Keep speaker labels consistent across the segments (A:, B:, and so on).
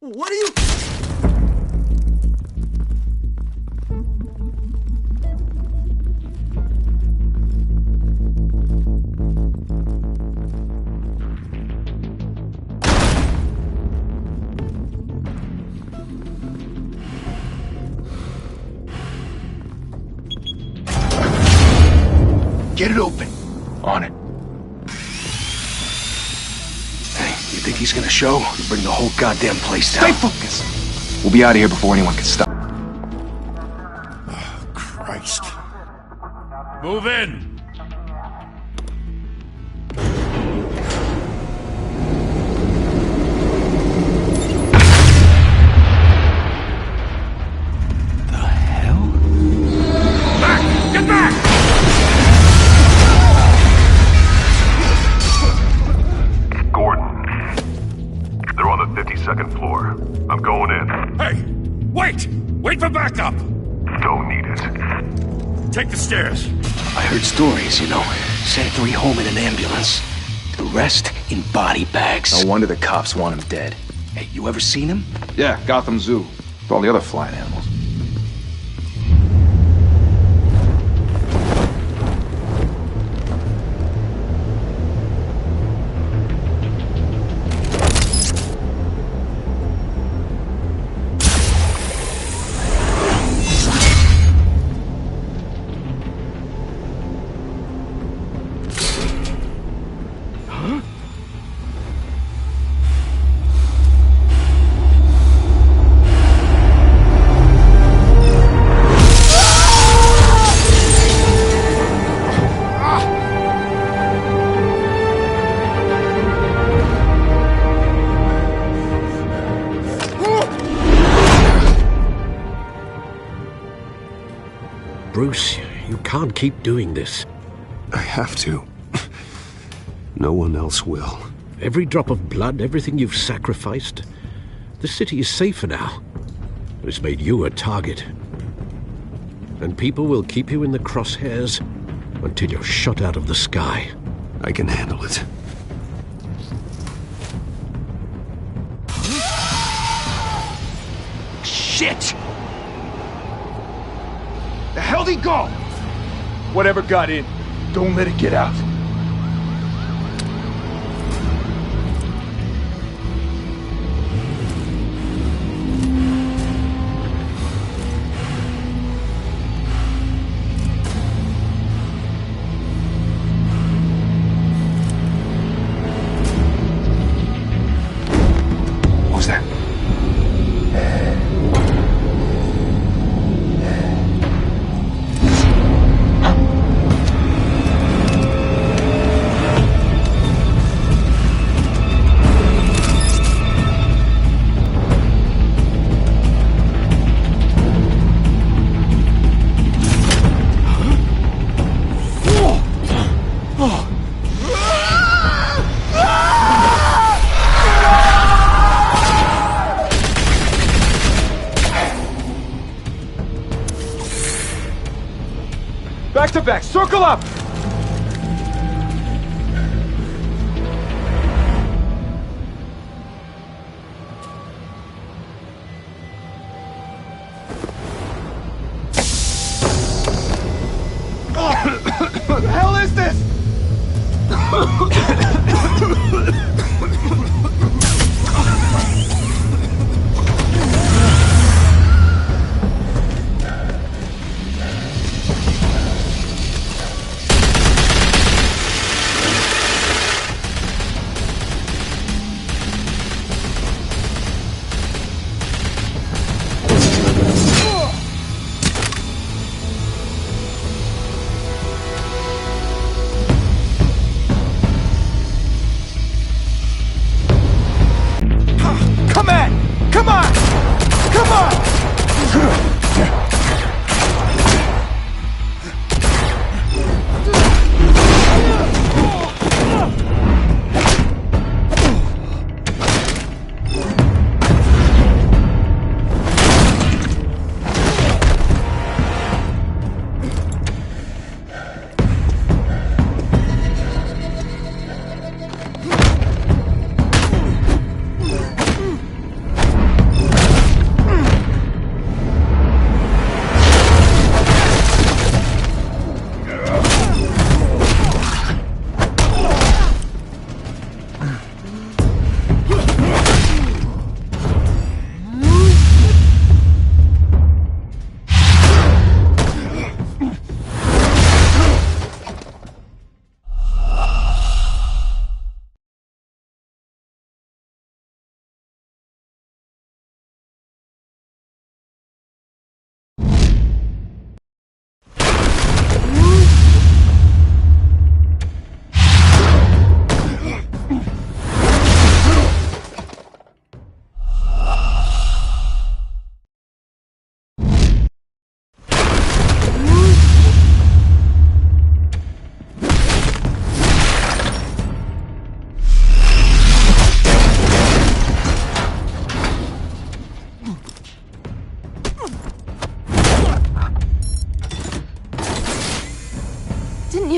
A: What are you...
B: Get it open. On it. You think he's gonna show? Bring the whole goddamn place down.
A: Stay focused!
B: We'll be out of here before anyone can stop.
A: Oh, Christ.
C: Move in!
B: The hell?
C: Back! Get back!
D: They're on the 52nd floor. I'm going in.
C: Hey! Wait! Wait for backup!
D: Don't need it.
C: Take the stairs.
B: I heard stories, you know. Sent 3 home in an ambulance. The rest in body bags.
E: No wonder the cops want him dead.
B: Hey, you ever seen him?
E: Yeah, Gotham Zoo. With all the other flying animals.
F: Bruce, you can't keep doing this.
G: I have to. No one else will.
F: Every drop of blood, everything you've sacrificed. The city is safer now. But it's made you a target. And people will keep you in the crosshairs until you're shot out of the sky.
G: I can handle it.
B: Shit! The hell'd he go?
E: Whatever got in, don't let it get out.
B: What was that?
E: Back to back, circle up!
A: What the hell is this?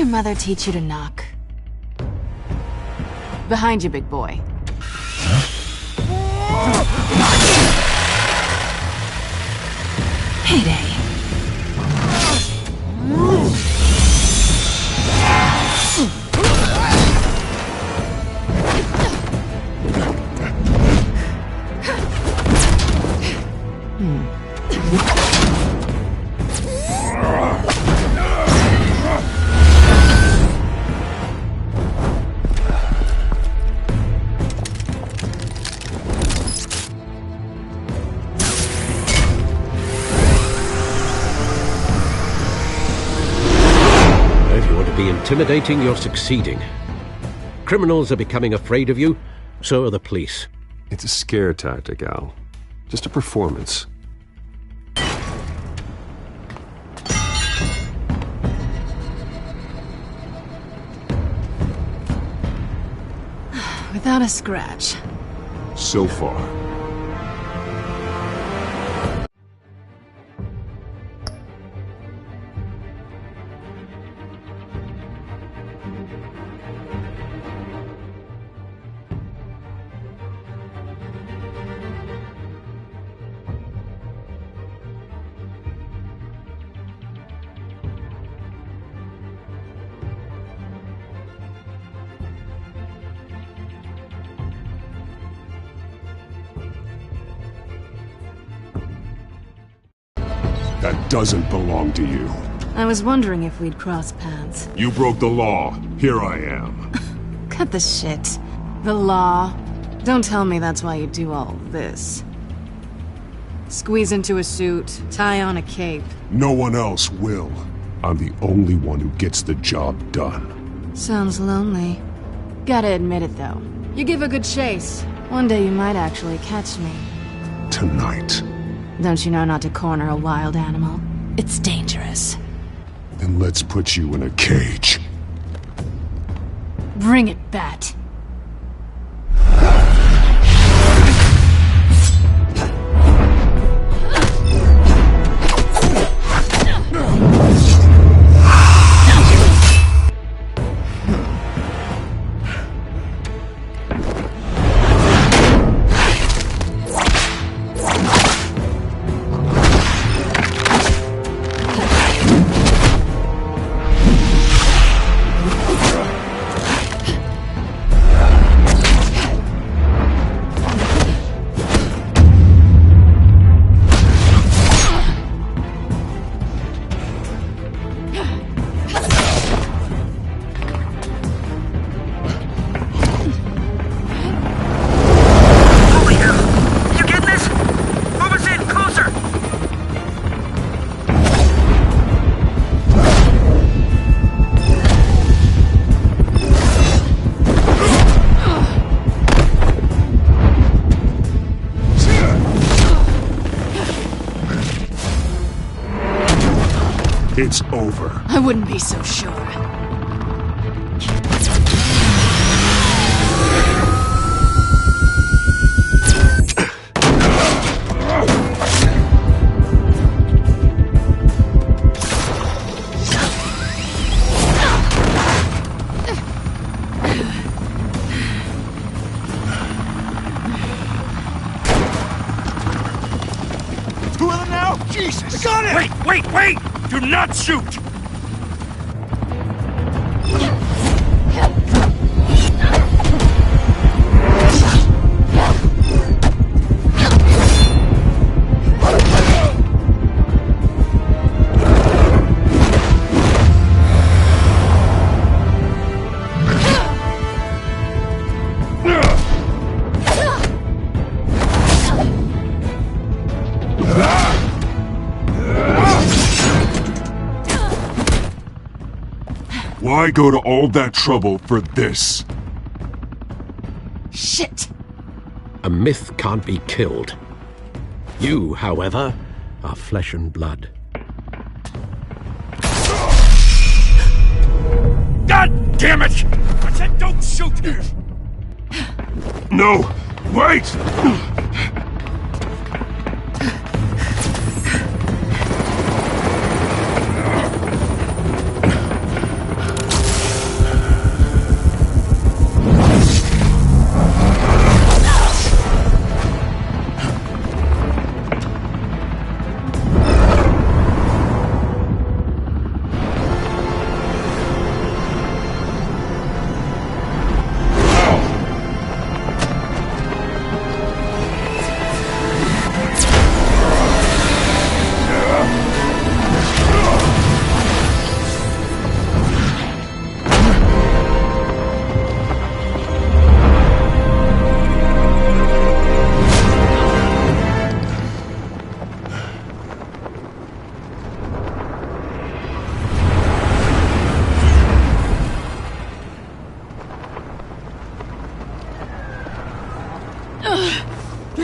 H: your mother teach you to knock? Behind you, big boy. Heyday.
F: If you want to be intimidating, you're succeeding. Criminals are becoming afraid of you, so are the police.
G: It's a scare tactic, Al. Just a performance.
H: Without a scratch.
G: So far.
I: That doesn't belong to you.
H: I was wondering if we'd cross paths.
I: You broke the law. Here I am.
H: Cut the shit. The law. Don't tell me that's why you do all this. Squeeze into a suit, tie on a cape.
I: No one else will. I'm the only one who gets the job done.
H: Sounds lonely. Gotta admit it, though. You give a good chase. One day you might actually catch me.
I: Tonight.
H: Don't you know not to corner a wild animal? It's dangerous.
I: Then let's put you in a cage.
H: Bring it, Bat.
I: It's over.
H: I wouldn't be so sure.
A: Two of them now? Jesus! Got it!
C: Wait, wait, wait! Do not shoot!
I: Why go to all that trouble for this?
H: Shit!
F: A myth can't be killed. You, however, are flesh and blood.
C: God damn it! I said don't shoot!
I: No! Wait!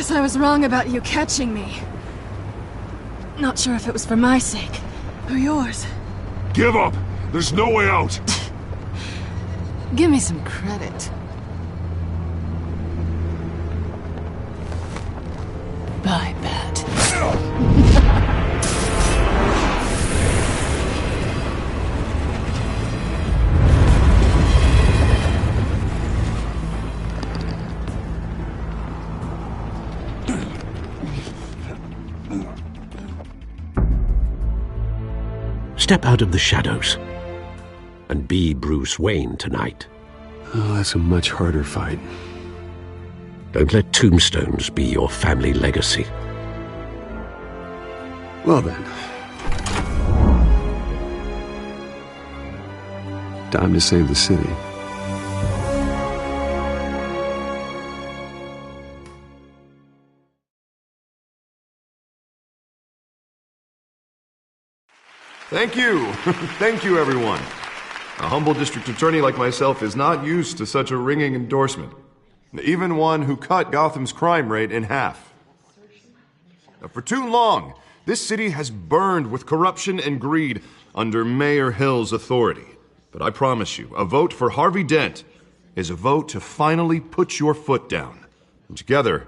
H: guess I was wrong about you catching me. Not sure if it was for my sake, or yours.
I: Give up! There's no way out!
H: Give me some credit. Bye, Bat.
F: Step out of the shadows and be Bruce Wayne tonight.
G: Oh, that's a much harder fight.
F: Don't let tombstones be your family legacy.
G: Well then. Time to save the city.
J: Thank you. Thank you, everyone. A humble district attorney like myself is not used to such a ringing endorsement. Even one who cut Gotham's crime rate in half. For too long, this city has burned with corruption and greed under Mayor Hill's authority. But I promise you, a vote for Harvey Dent is a vote to finally put your foot down. And together,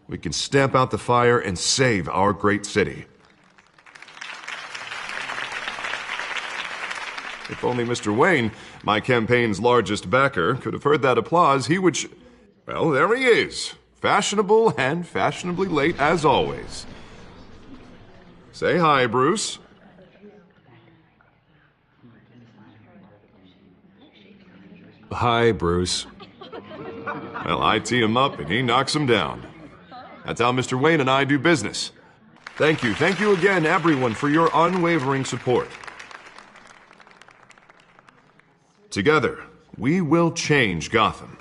J: we can stamp out the fire and save our great city. If only Mr. Wayne, my campaign's largest backer, could have heard that applause, he would well, there he is. Fashionable and fashionably late as always. Say hi, Bruce.
G: Hi, Bruce.
J: Well, I tee him up and he knocks him down. That's how Mr. Wayne and I do business. Thank you again, everyone, for your unwavering support. Together, we will change Gotham.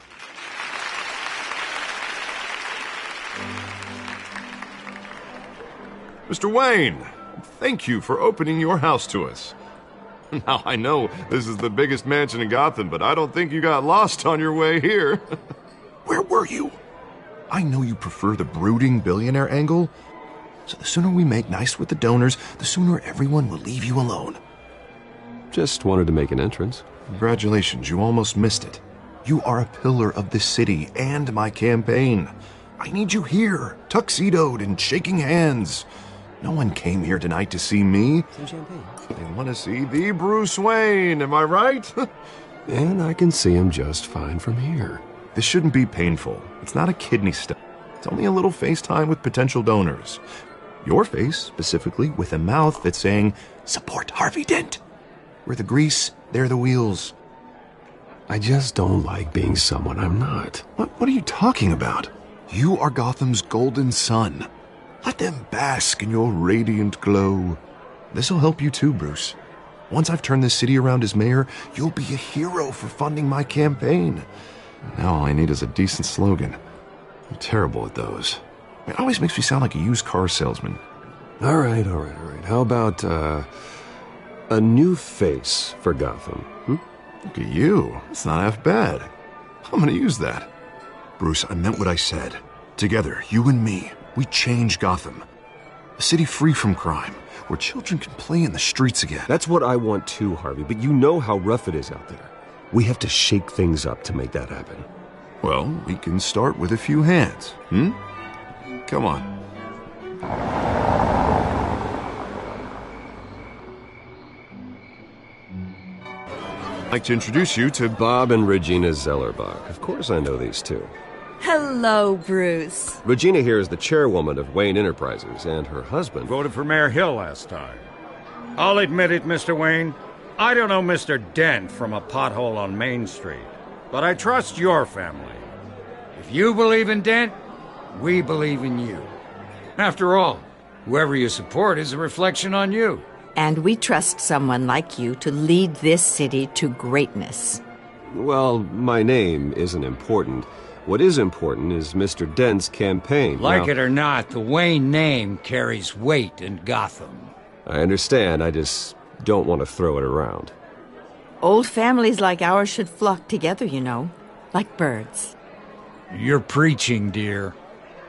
J: Mr. Wayne, thank you for opening your house to us. Now, I know this is the biggest mansion in Gotham, but I don't think you got lost on your way here. Where were you? I know you prefer the brooding billionaire angle, so the sooner we make nice with the donors, the sooner everyone will leave you alone.
G: Just wanted to make an entrance.
J: Congratulations, you almost missed it. You are a pillar of this city and my campaign. I need you here, tuxedoed and shaking hands. No one came here tonight to see me.
G: Some champagne.
J: They want to see the Bruce Wayne, am I right?
G: And I can see him just fine from here.
J: This shouldn't be painful. It's not a kidney stone. It's only a little FaceTime with potential donors. Your face, specifically, with a mouth that's saying, support Harvey Dent. We're the grease, they're the wheels.
G: I just don't like being someone I'm not.
J: What are you talking about? You are Gotham's golden sun. Let them bask in your radiant glow. This'll help you too, Bruce. Once I've turned this city around as mayor, you'll be a hero for funding my campaign. Now all I need is a decent slogan. I'm terrible at those. It always makes me sound like a used car salesman.
G: All right. How about, a new face for Gotham?
J: Look at you. That's not half bad. I'm gonna use that. Bruce, I meant what I said. Together, you and me, we change Gotham. A city free from crime, where children can play in the streets again.
G: That's what I want too, Harvey, but you know how rough it is out there. We have to shake things up to make that happen.
J: Well, we can start with a few hands, Come on. I'd like to introduce you to
G: Bob and Regina Zellerbach. Of course I know these two.
K: Hello, Bruce.
G: Regina here is the chairwoman of Wayne Enterprises, and her husband
C: Voted for Mayor Hill last time. I'll admit it, Mr. Wayne. I don't know Mr. Dent from a pothole on Main Street, but I trust your family. If you believe in Dent, we believe in you. After all, whoever you support is a reflection on you.
K: And we trust someone like you to lead this city to greatness.
G: Well, my name isn't important. What is important is Mr. Dent's campaign.
C: Like it or not, the Wayne name carries weight in Gotham.
G: I understand, I just don't want to throw it around.
K: Old families like ours should flock together, you know, like birds.
C: You're preaching, dear.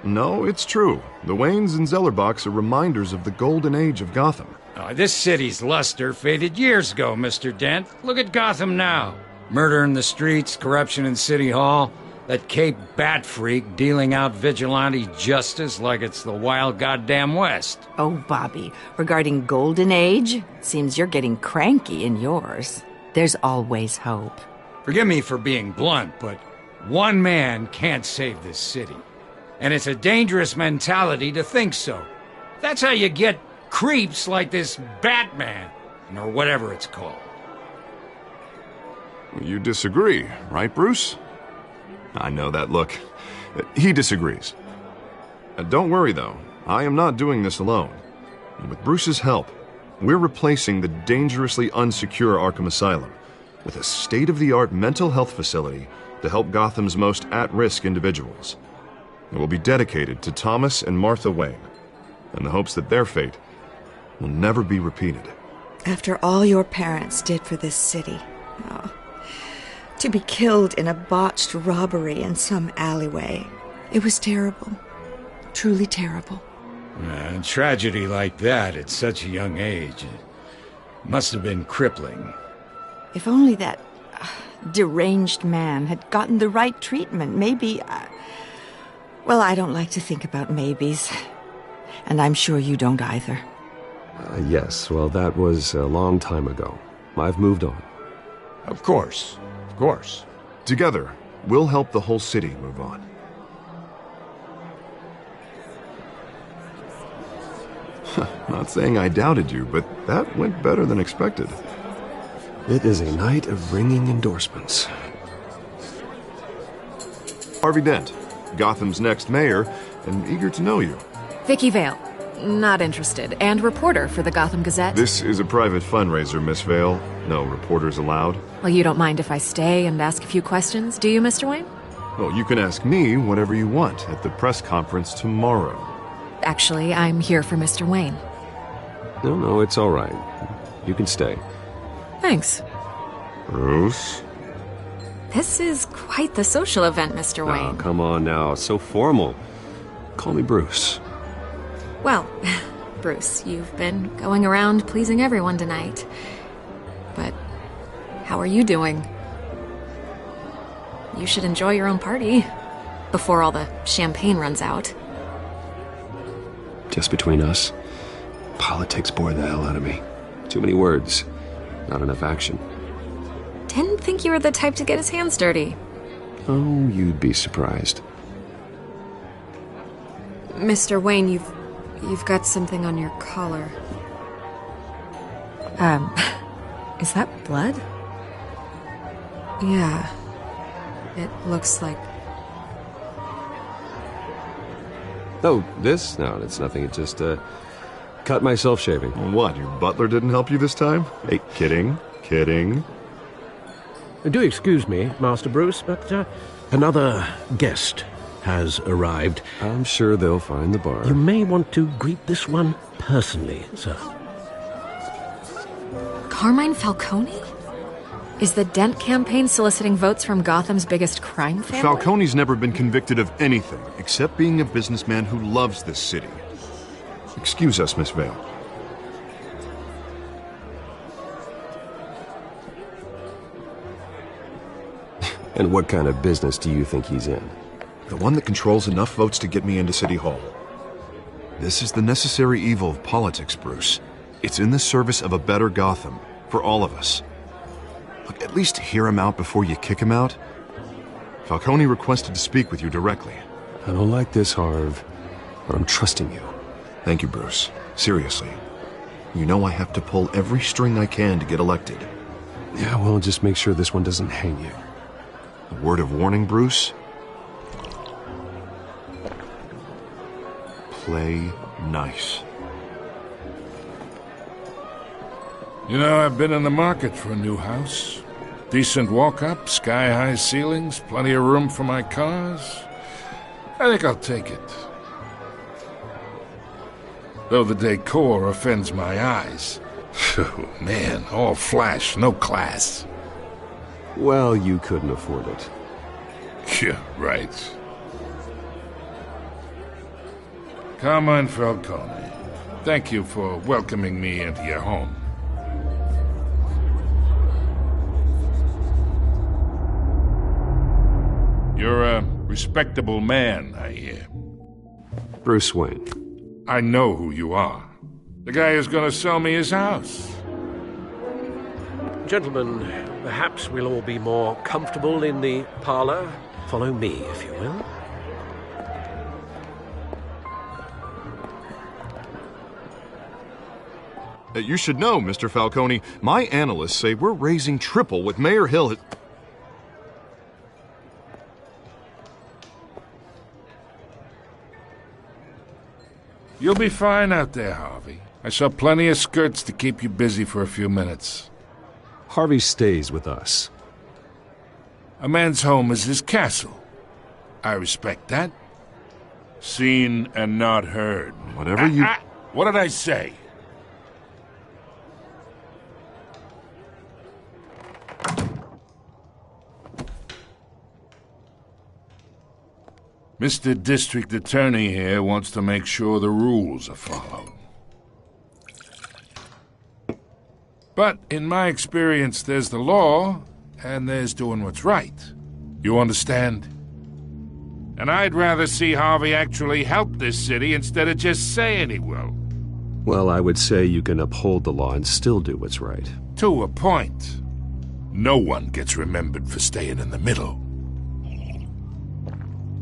J: No, it's true. The Waynes and Zellerbachs are reminders of the golden age of Gotham.
C: This city's luster faded years ago, Mr. Dent. Look at Gotham now. Murder in the streets, corruption in City Hall, that Cape Bat freak dealing out vigilante justice like it's the wild goddamn West.
K: Oh, Bobby, regarding Golden Age, seems you're getting cranky in yours. There's always hope.
C: Forgive me for being blunt, but one man can't save this city. And it's a dangerous mentality to think so. That's how you get creeps like this Batman, or whatever it's called.
J: You disagree, right, Bruce? I know that look. He disagrees. Don't worry, though. I am not doing this alone. And with Bruce's help, we're replacing the dangerously unsecure Arkham Asylum with a state-of-the-art mental health facility to help Gotham's most at-risk individuals. It will be dedicated to Thomas and Martha Wayne, in the hopes that their fate will never be repeated.
L: After all your parents did for this city, to be killed in a botched robbery in some alleyway, it was terrible. Truly terrible.
C: A tragedy like that at such a young age must have been crippling.
K: If only that deranged man had gotten the right treatment, maybe... Well, I don't like to think about maybes. And I'm sure you don't either.
G: Yes, well, that was a long time ago. I've moved on.
C: Of course. Of course.
J: Together, we'll help the whole city move on. Not saying I doubted you, but that went better than expected.
G: It is a night of ringing endorsements.
J: Harvey Dent, Gotham's next mayor, and eager to know you.
M: Vicky Vale. Not interested. And reporter for the Gotham Gazette.
J: This is a private fundraiser, Miss Vale. No reporters allowed.
M: Well, you don't mind if I stay and ask a few questions, do you, Mr. Wayne?
J: Well, you can ask me whatever you want at the press conference tomorrow.
M: Actually, I'm here for Mr. Wayne.
G: No, it's all right. You can stay.
M: Thanks.
J: Bruce?
M: This is quite the social event, Mr. Wayne.
G: Oh, come on now. It's so formal. Call me Bruce.
M: Well, Bruce, you've been going around pleasing everyone tonight. But how are you doing? You should enjoy your own party before all the champagne runs out.
G: Just between us, politics bore the hell out of me. Too many words, not enough action.
M: Didn't think you were the type to get his hands dirty.
G: Oh, you'd be surprised.
M: Mr. Wayne, you've got something on your collar. Is that blood? Yeah. It looks like...
G: Oh, this? No, it's nothing. It just, cut myself shaving.
J: What, your butler didn't help you this time? Hey, kidding.
F: Do excuse me, Master Bruce, but another guest has arrived.
G: I'm sure they'll find the bar.
F: You may want to greet this one personally, sir.
M: Carmine Falcone? Is the Dent campaign soliciting votes from Gotham's biggest crime family?
J: Falcone's never been convicted of anything except being a businessman who loves this city. Excuse us, Miss Vale.
G: And what kind of business do you think he's in?
J: The one that controls enough votes to get me into City Hall. This is the necessary evil of politics, Bruce. It's in the service of a better Gotham, for all of us. Look, at least hear him out before you kick him out. Falcone requested to speak with you directly.
G: I don't like this, Harv, but I'm trusting you.
J: Thank you, Bruce. Seriously. You know I have to pull every string I can to get elected.
G: Yeah, well, just make sure this one doesn't hang you.
J: A word of warning, Bruce? Play nice.
I: You know, I've been in the market for a new house. Decent walk-up, sky-high ceilings, plenty of room for my cars. I think I'll take it. Though the decor offends my eyes. Oh, man, all flash, no class.
G: Well, you couldn't afford it.
I: Yeah, right. Carmine Falcone, thank you for welcoming me into your home. You're a respectable man, I hear.
G: Bruce Wayne.
I: I know who you are. The guy who's going to sell me his house.
F: Gentlemen, perhaps we'll all be more comfortable in the parlor. Follow me, if you will.
J: You should know, Mr. Falcone, my analysts say we're raising triple what Mayor Hill has...
I: You'll be fine out there, Harvey. I saw plenty of skirts to keep you busy for a few minutes.
G: Harvey stays with us.
I: A man's home is his castle. I respect that. Seen and not heard.
J: Whatever you...
I: What did I say? Mr. District Attorney here wants to make sure the rules are followed. But in my experience, there's the law, and there's doing what's right. You understand? And I'd rather see Harvey actually help this city instead of just saying he will.
G: Well, I would say you can uphold the law and still do what's right.
I: To a point. No one gets remembered for staying in the middle.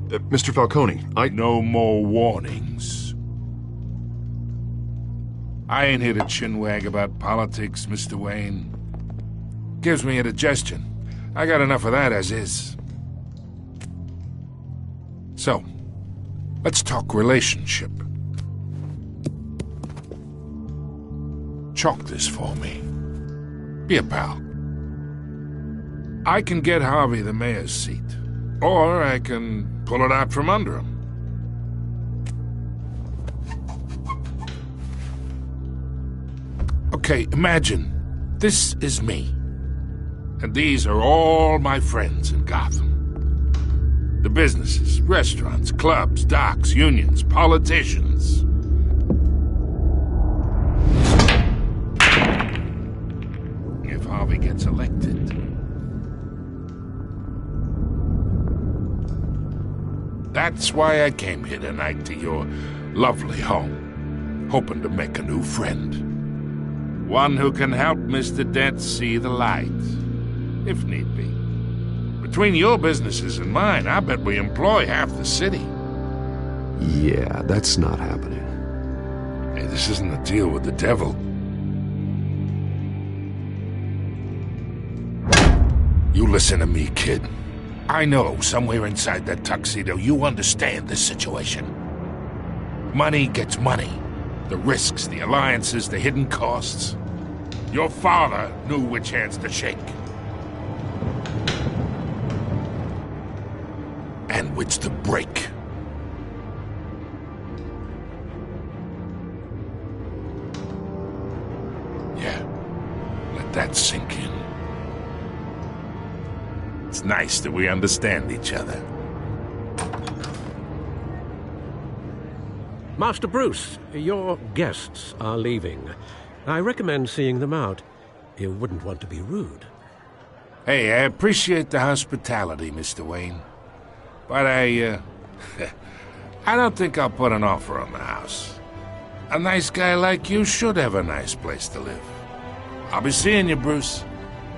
J: Mr. Falcone,
I: No more warnings. I ain't here to chinwag about politics, Mr. Wayne. Gives me indigestion. I got enough of that as is. So, let's talk relationship. Chalk this for me. Be a pal. I can get Harvey the mayor's seat, or I can pull it out from under him. Okay, imagine this is me, and these are all my friends in Gotham. The businesses, restaurants, clubs, docks, unions, politicians. If Harvey gets elected, that's why I came here tonight to your lovely home, hoping to make a new friend. One who can help Mr. Dent see the light, if need be. Between your businesses and mine, I bet we employ half the city.
G: Yeah, that's not happening.
I: Hey, this isn't a deal with the devil. You listen to me, kid. I know somewhere inside that tuxedo you understand this situation. Money gets money. The risks, the alliances, the hidden costs. Your father knew which hands to shake. And which to break. Yeah, let that sink in. It's nice that we understand each other.
F: Master Bruce, your guests are leaving. I recommend seeing them out. You wouldn't want to be rude.
I: Hey, I appreciate the hospitality, Mr. Wayne. But I don't think I'll put an offer on the house. A nice guy like you should have a nice place to live. I'll be seeing you, Bruce,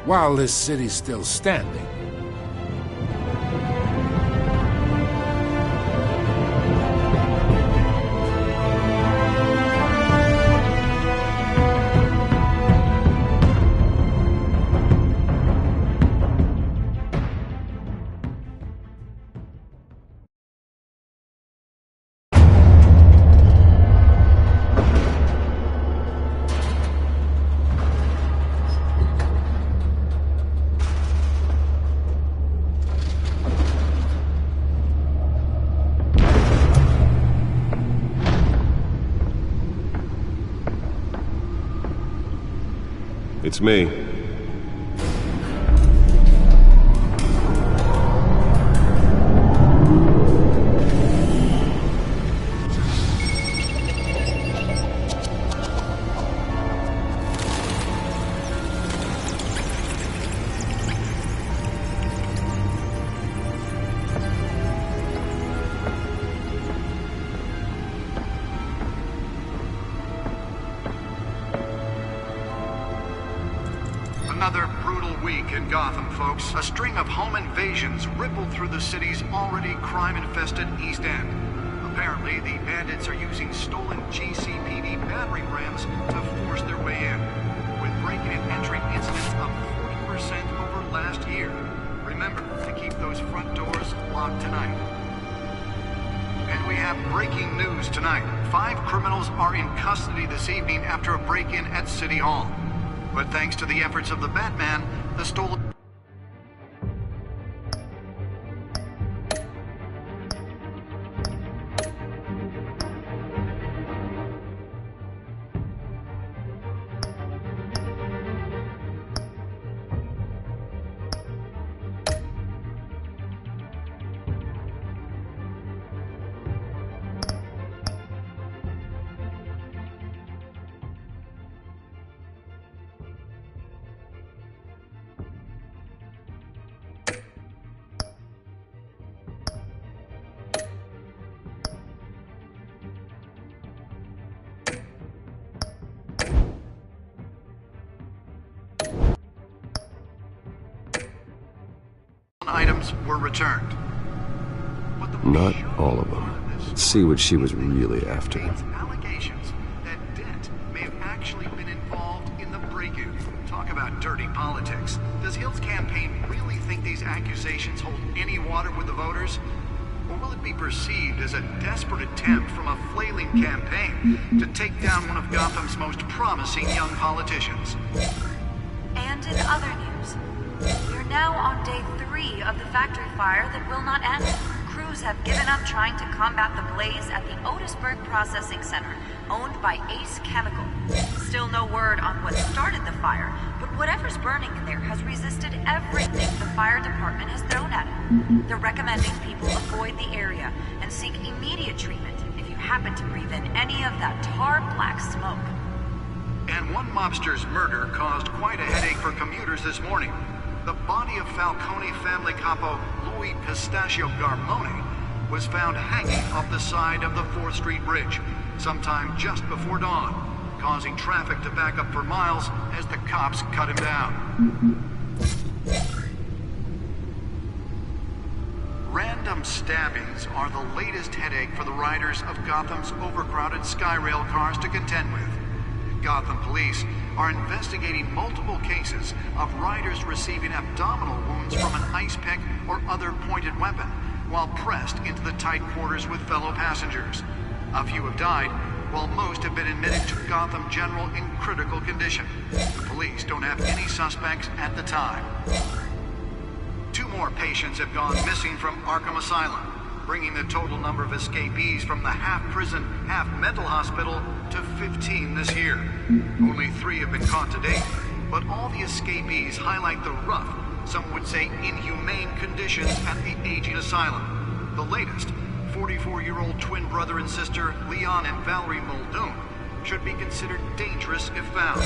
I: while this city's still standing.
G: It's me.
N: Another brutal week in Gotham, folks. A string of home invasions rippled through the city's already crime-infested East End. Apparently, the bandits are using stolen GCPD battering rams to force their way in, with breaking and entering incidents up 40% over last year. Remember to keep those front doors locked tonight. And we have breaking news tonight. 5 criminals are in custody this evening after a break-in at City Hall. But thanks to the efforts of the Batman, the stolen... items were returned.
G: Not all of them. Let's see what she was really after.
N: Allegations that Dent may have actually been involved in the break-in. Talk about dirty politics. Does Hill's campaign really think these accusations hold any water with the voters? Or will it be perceived as a desperate attempt from a flailing campaign to take down one of Gotham's most promising young politicians?
O: And in other news, we're now on day 3 of the factory fire that will not end. Crews have given up trying to combat the blaze at the Otisburg Processing Center, owned by Ace Chemical. Still no word on what started the fire, but whatever's burning in there has resisted everything the fire department has thrown at it. They're recommending people avoid the area and seek immediate treatment if you happen to breathe in any of that tar black smoke.
N: And one mobster's murder caused quite a headache for commuters this morning. The body of Falcone family capo Louis Pistachio Garmone was found hanging off the side of the 4th Street Bridge sometime just before dawn, causing traffic to back up for miles as the cops cut him down. Random stabbings are the latest headache for the riders of Gotham's overcrowded Skyrail cars to contend with. Gotham police are investigating multiple cases of riders receiving abdominal wounds from an ice pick or other pointed weapon while pressed into the tight quarters with fellow passengers. A few have died, while most have been admitted to Gotham General in critical condition. The police don't have any suspects at the time. 2 more patients have gone missing from Arkham Asylum, bringing the total number of escapees from the half-prison, half-mental hospital to 15 this year. Only 3 have been caught to date, but all the escapees highlight the rough, some would say inhumane conditions at the aging asylum. The latest, 44-year-old twin brother and sister Leon and Valerie Muldoon, should be considered dangerous if found.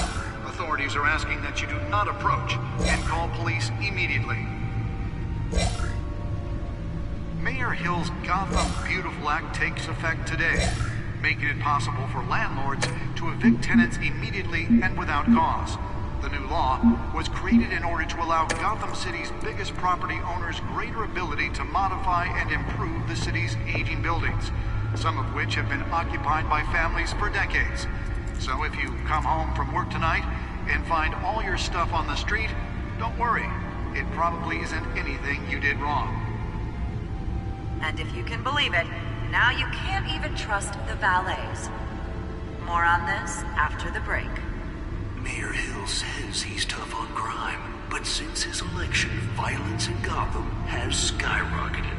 N: Authorities are asking that you do not approach and call police immediately. Mayor Hill's Gotham Beautiful Act takes effect today, making it possible for landlords to evict tenants immediately and without cause. The new law was created in order to allow Gotham City's biggest property owners greater ability to modify and improve the city's aging buildings, some of which have been occupied by families for decades. So if you come home from work tonight and find all your stuff on the street, don't worry. It probably isn't anything you did wrong.
O: And if you can believe it, now you can't even trust the valets. More on this after the break.
B: Mayor Hill says he's tough on crime, but since his election, violence in Gotham has skyrocketed.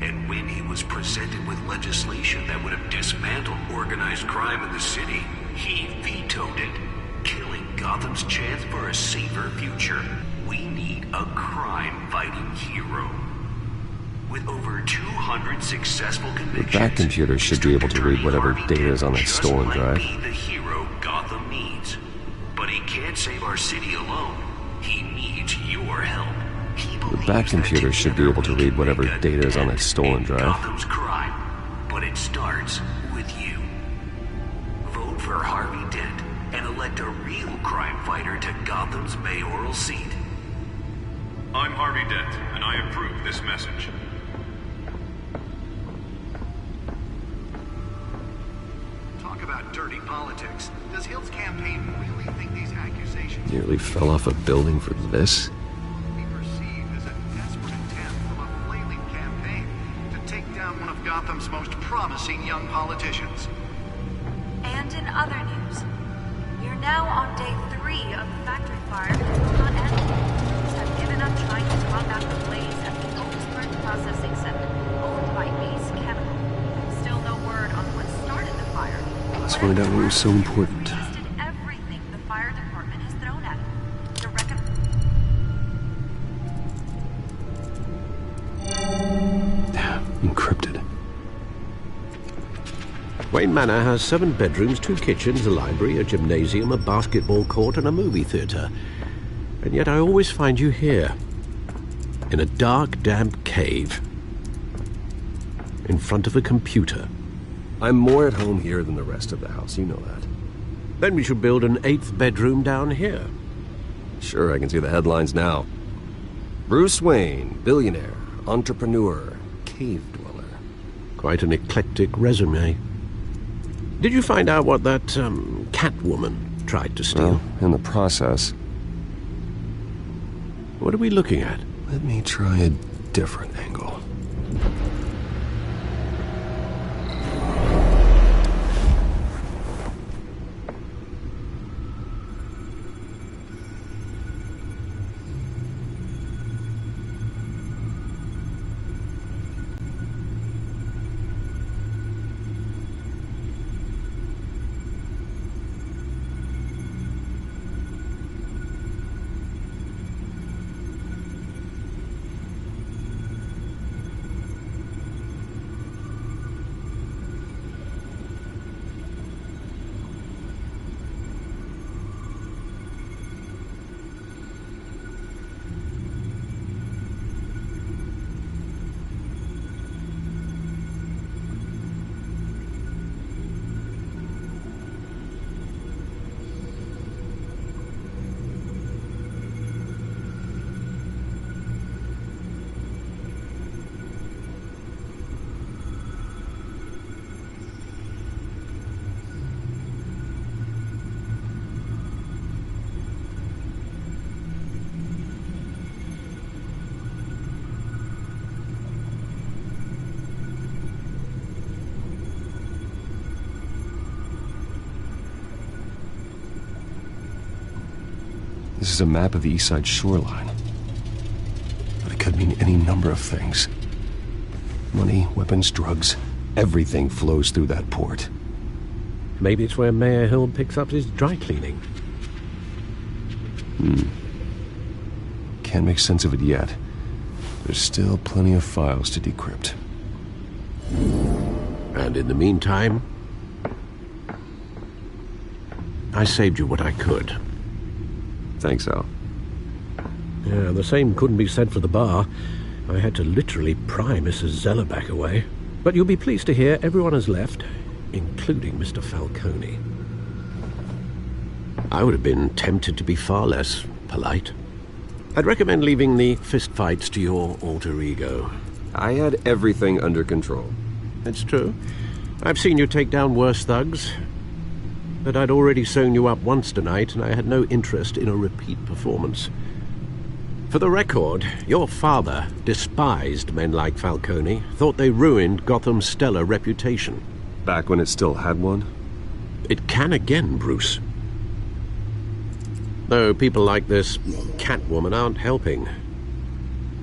B: And when he was presented with legislation that would have dismantled organized crime in the city, he vetoed it, killing Gotham's chance for a safer future. We need a crime-fighting hero. With over 200 successful convictions,
G: The Bat computer should be able to read whatever data is on that stolen drive.
B: Be the hero Gotham needs. But he can't save our city alone. He needs your help.
G: The Bat computer should be able to read whatever data is on that stolen drive.
B: Gotham's crime. But it starts with you. Vote for Harvey Dent and elect elect a real crime fighter to Gotham's mayoral seat.
D: I'm Harvey Dent, and I approve this message.
N: Talk about dirty politics. Does Hill's campaign really think these accusations...
G: Nearly fell off a building for this?
N: ...be perceived as a desperate attempt from a flailing campaign to take down one of Gotham's most promising young politicians?
O: And in other news, we're now on day 3 of the factory fire that will not end. Crews have given up trying to combat the blaze at the Otisburg Processing Center, owned by Ace Chemical. Still no word on what started the fire.
G: Let's find out what was so important.
O: Listed everything the fire department has thrown at it. The
G: Encrypted.
F: Wayne Manor has 7 bedrooms, 2 kitchens, a library, a gymnasium, a basketball court, and a movie theatre. And yet I always find you here, in a dark, damp cave, in front of a computer.
G: I'm more at home here than the rest of the house, you know that.
F: Then we should build an 8th bedroom down here.
G: Sure, I can see the headlines now. Bruce Wayne, billionaire, entrepreneur, cave dweller.
F: Quite an eclectic resume. Did you find out what that, Catwoman tried to steal?
G: Well, in the process.
F: What are we looking at?
G: Let me try a different angle. This is a map of the East Side shoreline. But it could mean any number of things. Money, weapons, drugs, everything flows through that port.
F: Maybe it's where Mayor Hill picks up his dry cleaning.
G: Can't make sense of it yet. There's still plenty of files to decrypt.
F: And in the meantime, I saved you what I could.
G: Thanks, Al.
F: Yeah, the same couldn't be said for the bar. I had to literally pry Mrs. Zellerback away. But you'll be pleased to hear everyone has left, including Mr. Falcone. I would have been tempted to be far less polite. I'd recommend leaving the fistfights to your alter ego.
G: I had everything under control.
F: It's true. I've seen you take down worse thugs. But I'd already sewn you up once tonight, and I had no interest in a repeat performance. For the record, your father despised men like Falcone, thought they ruined Gotham's stellar reputation.
G: Back when it still had one?
F: It can again, Bruce. Though people like this Catwoman aren't helping.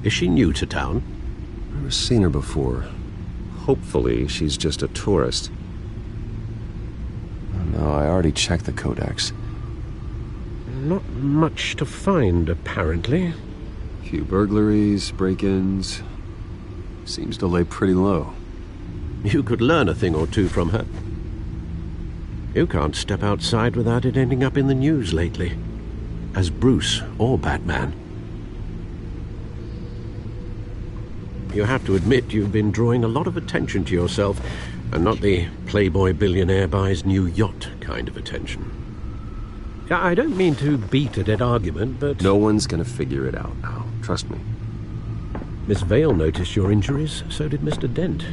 F: Is she new to town?
G: Never seen her before. Hopefully, she's just a tourist. No, I already checked the codex.
F: Not much to find, apparently.
G: Few burglaries, break-ins. Seems to lay pretty low.
F: You could learn a thing or two from her. You can't step outside without it ending up in the news lately. As Bruce or Batman. You have to admit you've been drawing a lot of attention to yourself, and not the playboy billionaire buys new yacht kind of attention. I don't mean to beat a dead argument, but...
G: No one's gonna figure it out now. Trust me.
F: Miss Vale noticed your injuries, so did Mr. Dent.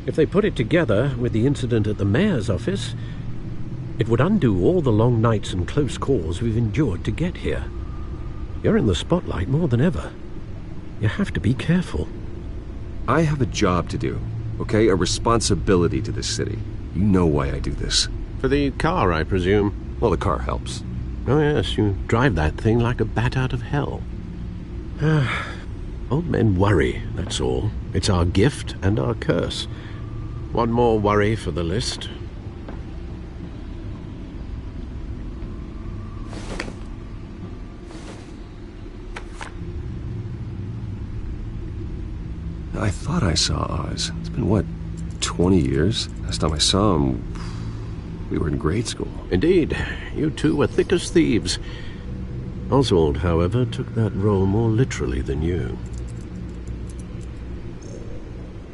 F: If they put it together with the incident at the mayor's office, it would undo all the long nights and close calls we've endured to get here. You're in the spotlight more than ever. You have to be careful.
G: I have a job to do, okay? A responsibility to this city. You know why I do this.
F: For the car, I presume?
G: Well, the car helps.
F: Oh yes, you drive that thing like a bat out of hell. Old men worry, that's all. It's our gift and our curse. One more worry for the list.
G: I thought I saw Oz. It's been, what, 20 years? Last time I saw him, we were in grade school.
F: Indeed. You two were thick as thieves. Oswald, however, took that role more literally than you.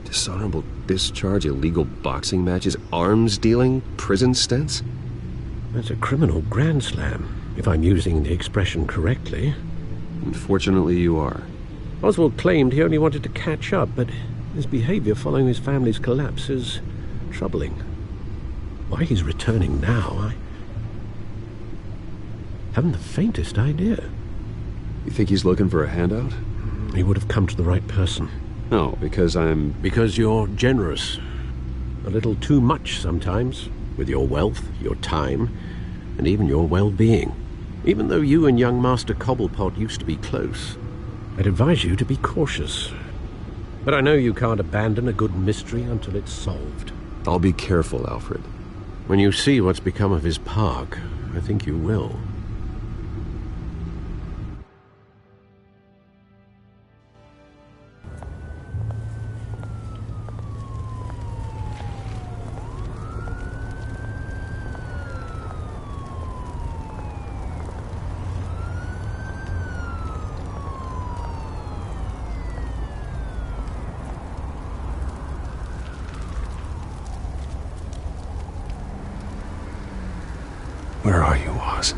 G: Dishonorable discharge, illegal boxing matches, arms dealing, prison stints?
F: That's a criminal grand slam, if I'm using the expression correctly.
G: Unfortunately, you are.
F: Oswald claimed he only wanted to catch up, but his behavior following his family's collapse is troubling. Why he's returning now, I haven't the faintest idea.
G: You think he's looking for a handout?
F: He would have come to the right person.
G: No, because I'm...
F: Because you're generous. A little too much sometimes, with your wealth, your time, and even your well-being. Even though you and young Master Cobblepot used to be close, I'd advise you to be cautious. But I know you can't abandon a good mystery until it's solved.
G: I'll be careful, Alfred.
F: When you see what's become of his park, I think you will.
G: Where are you, Oz?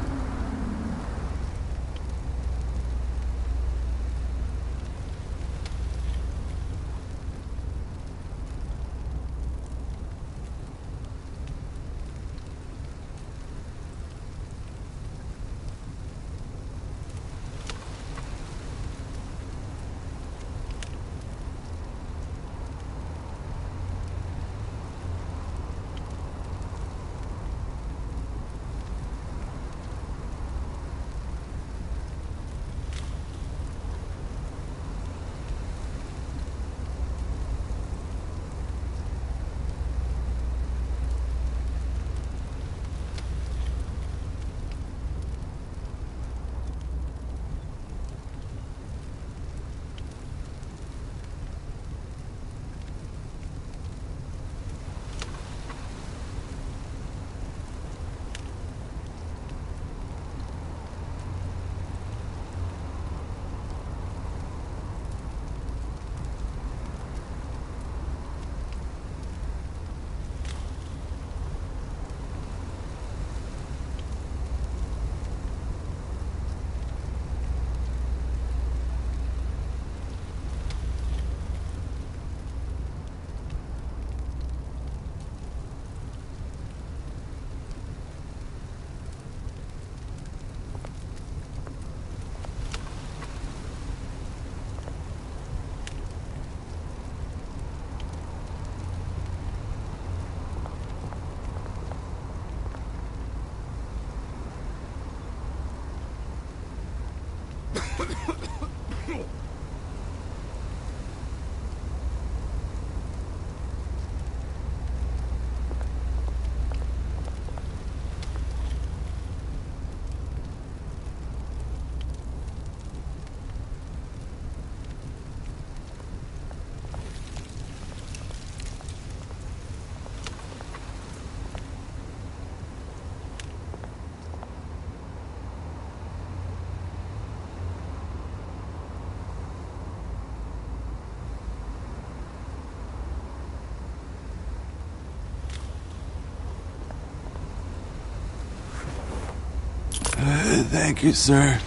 P: Thank you, sir.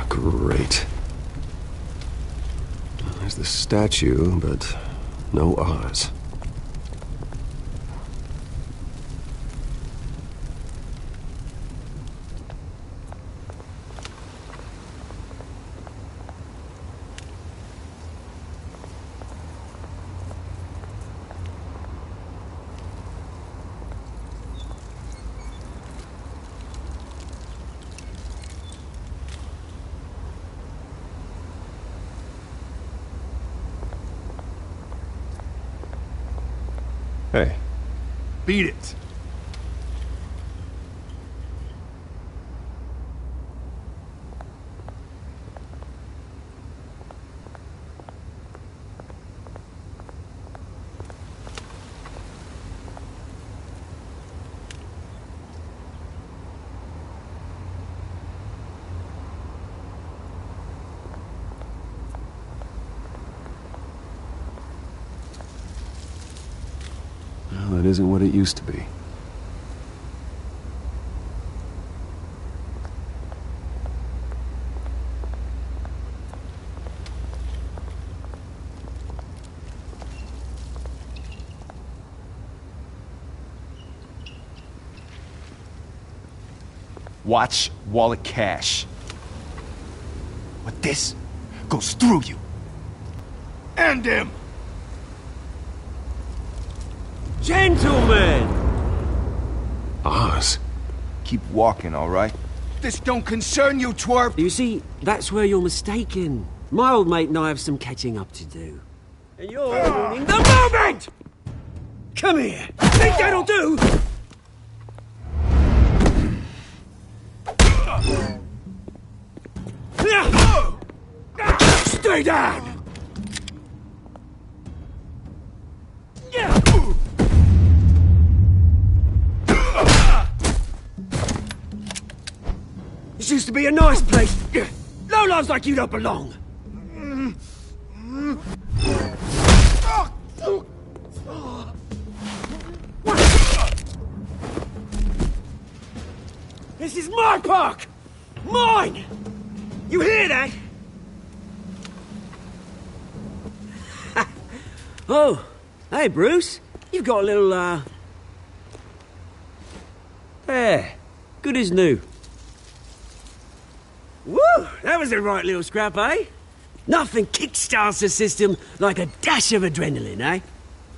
G: Great. There's the statue, but no Oz. Hey.
E: Beat it.
G: Well, it isn't what it used to be.
E: Watch wallet cash. But this goes through you. And him!
Q: Gentlemen!
G: Oz.
E: Keep walking, all right? This don't concern you, twerp!
Q: You see, that's where you're mistaken. My old mate and I have some catching up to do. And you're ruining the moment! Come here! Think that'll do? Stay down! This used to be a nice place. Lowlifes like you don't belong. This is my park! Mine! You hear that? Oh, hey, Bruce. You've got a little, There. Good as new. Woo! That was a right little scrap, eh? Nothing kickstarts the system like a dash of adrenaline, eh?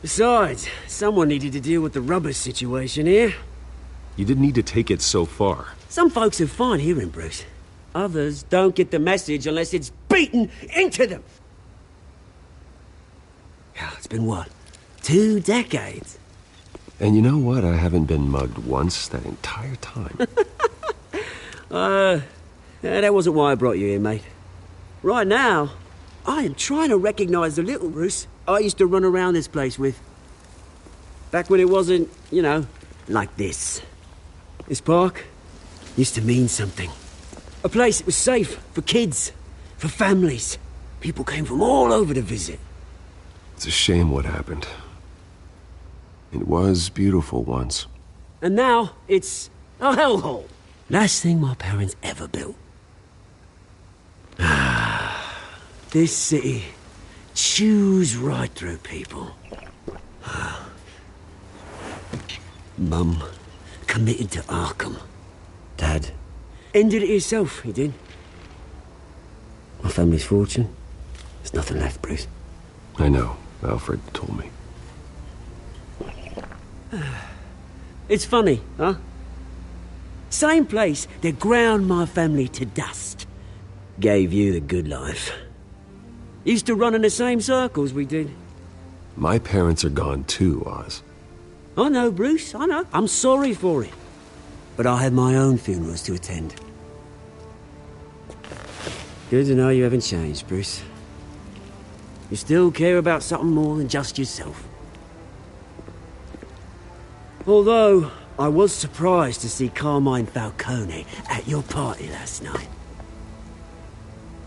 Q: Besides, someone needed to deal with the rubber situation here.
G: You didn't need to take it so far.
Q: Some folks are fine hearing, Bruce. Others don't get the message unless it's beaten into them. It's been what? 2 decades?
G: And you know what? I haven't been mugged once that entire time.
Q: That wasn't why I brought you here, mate. Right now, I am trying to recognize the little Bruce I used to run around this place with. Back when it wasn't, you know, like this. This park used to mean something. A place that was safe for kids, for families. People came from all over to visit.
G: It's a shame what happened. It was beautiful once.
Q: And now, it's a hellhole. Last thing my parents ever built. This city chews right through people. Mum committed to Arkham. Dad ended it himself, he did. My family's fortune, there's nothing left, Bruce.
G: I know. Alfred told me.
Q: It's funny, huh? Same place that ground my family to dust. Gave you the good life. Used to run in the same circles we did.
G: My parents are gone too, Oz.
Q: I know, Bruce, I know. I'm sorry for it. But I had my own funerals to attend. Good to know you haven't changed, Bruce. You still care about something more than just yourself. Although, I was surprised to see Carmine Falcone at your party last night.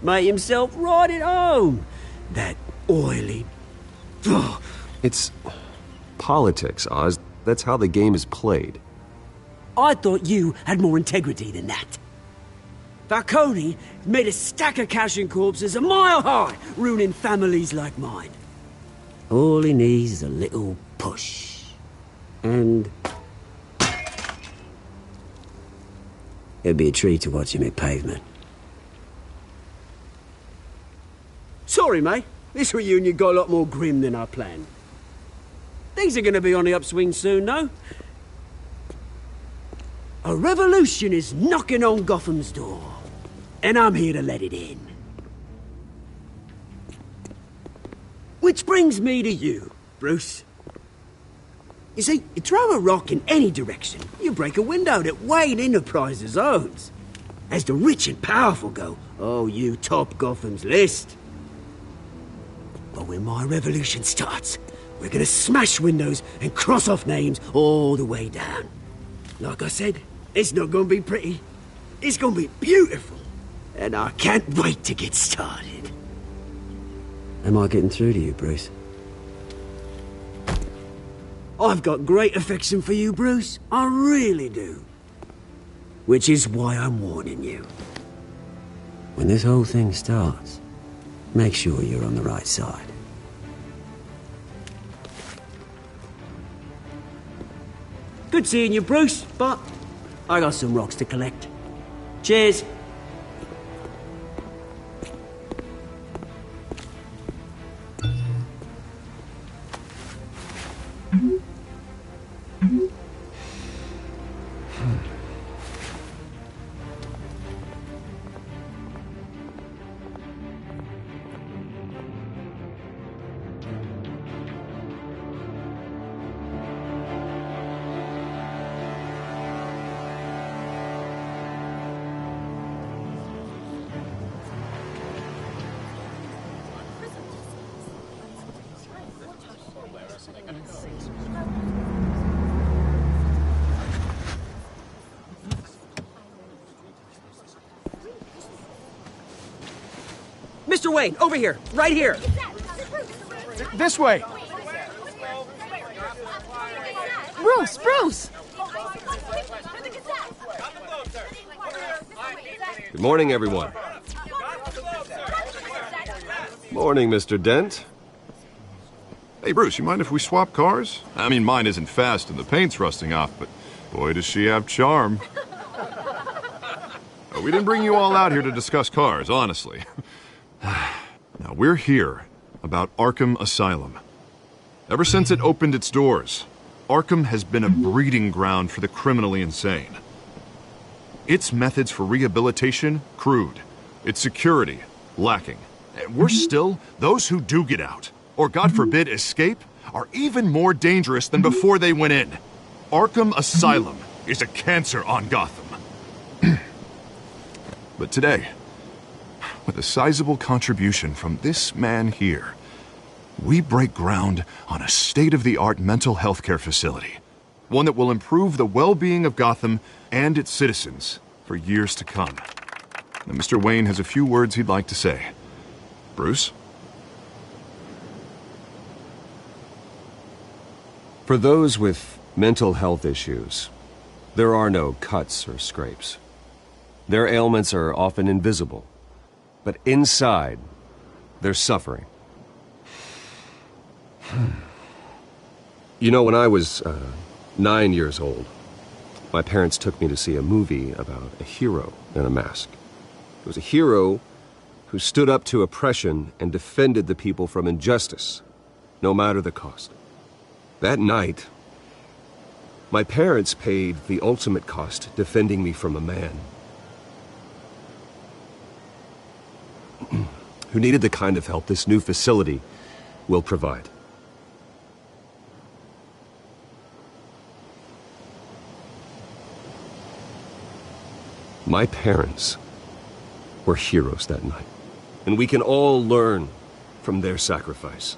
Q: Made himself right at home. That oily...
G: It's politics, Oz. That's how the game is played.
Q: I thought you had more integrity than that. Falcone made a stack of cash and corpses a mile high, ruining families like mine. All he needs is a little push. And... it'd be a treat to watch him hit pavement. Sorry, mate. This reunion got a lot more grim than I planned. Things are gonna be on the upswing soon, though. A revolution is knocking on Gotham's door, and I'm here to let it in. Which brings me to you, Bruce. You see, you throw a rock in any direction, you break a window that Wayne Enterprises owns. As the rich and powerful go, oh, you top Gotham's list. But when my revolution starts, we're gonna smash windows and cross off names all the way down. Like I said, it's not gonna be pretty. It's gonna be beautiful. And I can't wait to get started. Am I getting through to you, Bruce? I've got great affection for you, Bruce. I really do. Which is why I'm warning you. When this whole thing starts, make sure you're on the right side. Good seeing you, Bruce, but I got some rocks to collect. Cheers. Mr. Wayne, over here, right here.
E: This way.
H: Bruce!
G: Good morning, everyone. Morning, Mr. Dent.
J: Hey, Bruce, you mind if we swap cars? I mean, mine isn't fast and the paint's rusting off, but boy, does she have charm. We didn't bring you all out here to discuss cars, honestly. Now, we're here about Arkham Asylum. Ever since it opened its doors, Arkham has been a breeding ground for the criminally insane. Its methods for rehabilitation, crude. Its security, lacking. And worse still, those who do get out, or God forbid escape, are even more dangerous than before they went in. Arkham Asylum is a cancer on Gotham. But today, with a sizable contribution from this man here, we break ground on a state-of-the-art mental health care facility. One that will improve the well-being of Gotham and its citizens for years to come. Now, Mr. Wayne has a few words he'd like to say. Bruce?
G: For those with mental health issues, there are no cuts or scrapes. Their ailments are often invisible, but inside, they're suffering. You know, when I was 9 years old, my parents took me to see a movie about a hero in a mask. It was a hero who stood up to oppression and defended the people from injustice, no matter the cost. That night, my parents paid the ultimate cost defending me from a man who needed the kind of help this new facility will provide. My parents were heroes that night, and we can all learn from their sacrifice.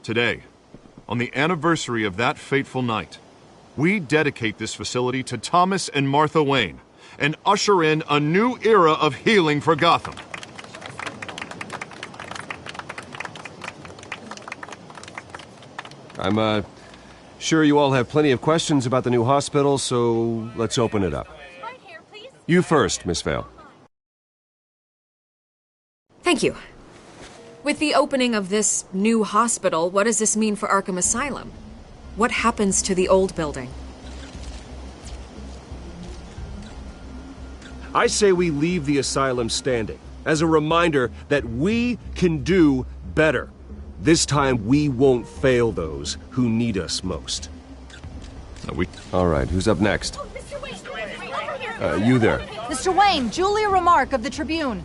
J: Today, on the anniversary of that fateful night, we dedicate this facility to Thomas and Martha Wayne and usher in a new era of healing for Gotham.
G: I'm sure you all have plenty of questions about the new hospital, so let's open it up. You first, Miss Vale.
M: Thank you. With the opening of this new hospital, what does this mean for Arkham Asylum? What happens to the old building?
G: I say we leave the asylum standing as a reminder that we can do better. This time we won't fail those who need us most. All right, who's up next? You there.
P: Mr. Wayne, Julia Remark of the Tribune.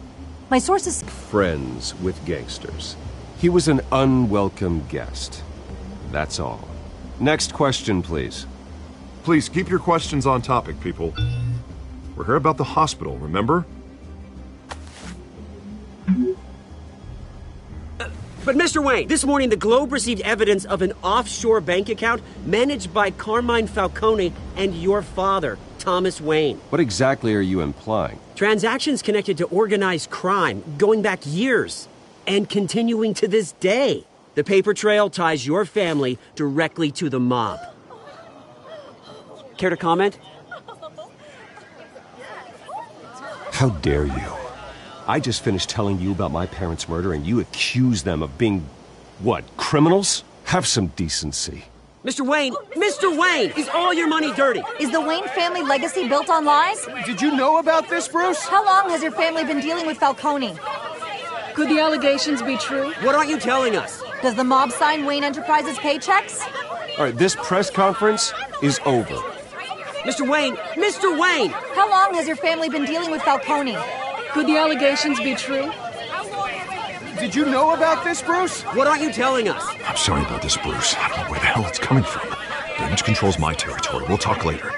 P: My sources...
G: Friends with gangsters. He was an unwelcome guest. That's all. Next question, please.
J: Please keep your questions on topic, people. We're here about the hospital, remember?
Q: But Mr. Wayne, this morning the Globe received evidence of an offshore bank account managed by Carmine Falcone and your father, Thomas Wayne.
G: What exactly are you implying?
Q: Transactions connected to organized crime, going back years, and continuing to this day. The paper trail ties your family directly to the mob. Care to comment?
G: How dare you? I just finished telling you about my parents' murder and you accuse them of being, what, criminals? Have some decency.
Q: Mr. Wayne! Mr. Wayne! Is all your money dirty?
P: Is the Wayne family legacy built on lies?
A: Did you know about this, Bruce?
P: How long has your family been dealing with Falcone?
R: Could the allegations be true?
Q: What aren't you telling us?
P: Does the mob sign Wayne Enterprises paychecks?
G: All right, this press conference is over.
Q: Mr. Wayne! Mr. Wayne!
P: How long has your family been dealing with Falcone?
R: Could the allegations be true?
A: Did you know about this, Bruce?
Q: What aren't you telling us?
J: I'm sorry about this, Bruce. I don't know where the hell it's coming from. Damage control's my territory. We'll talk later.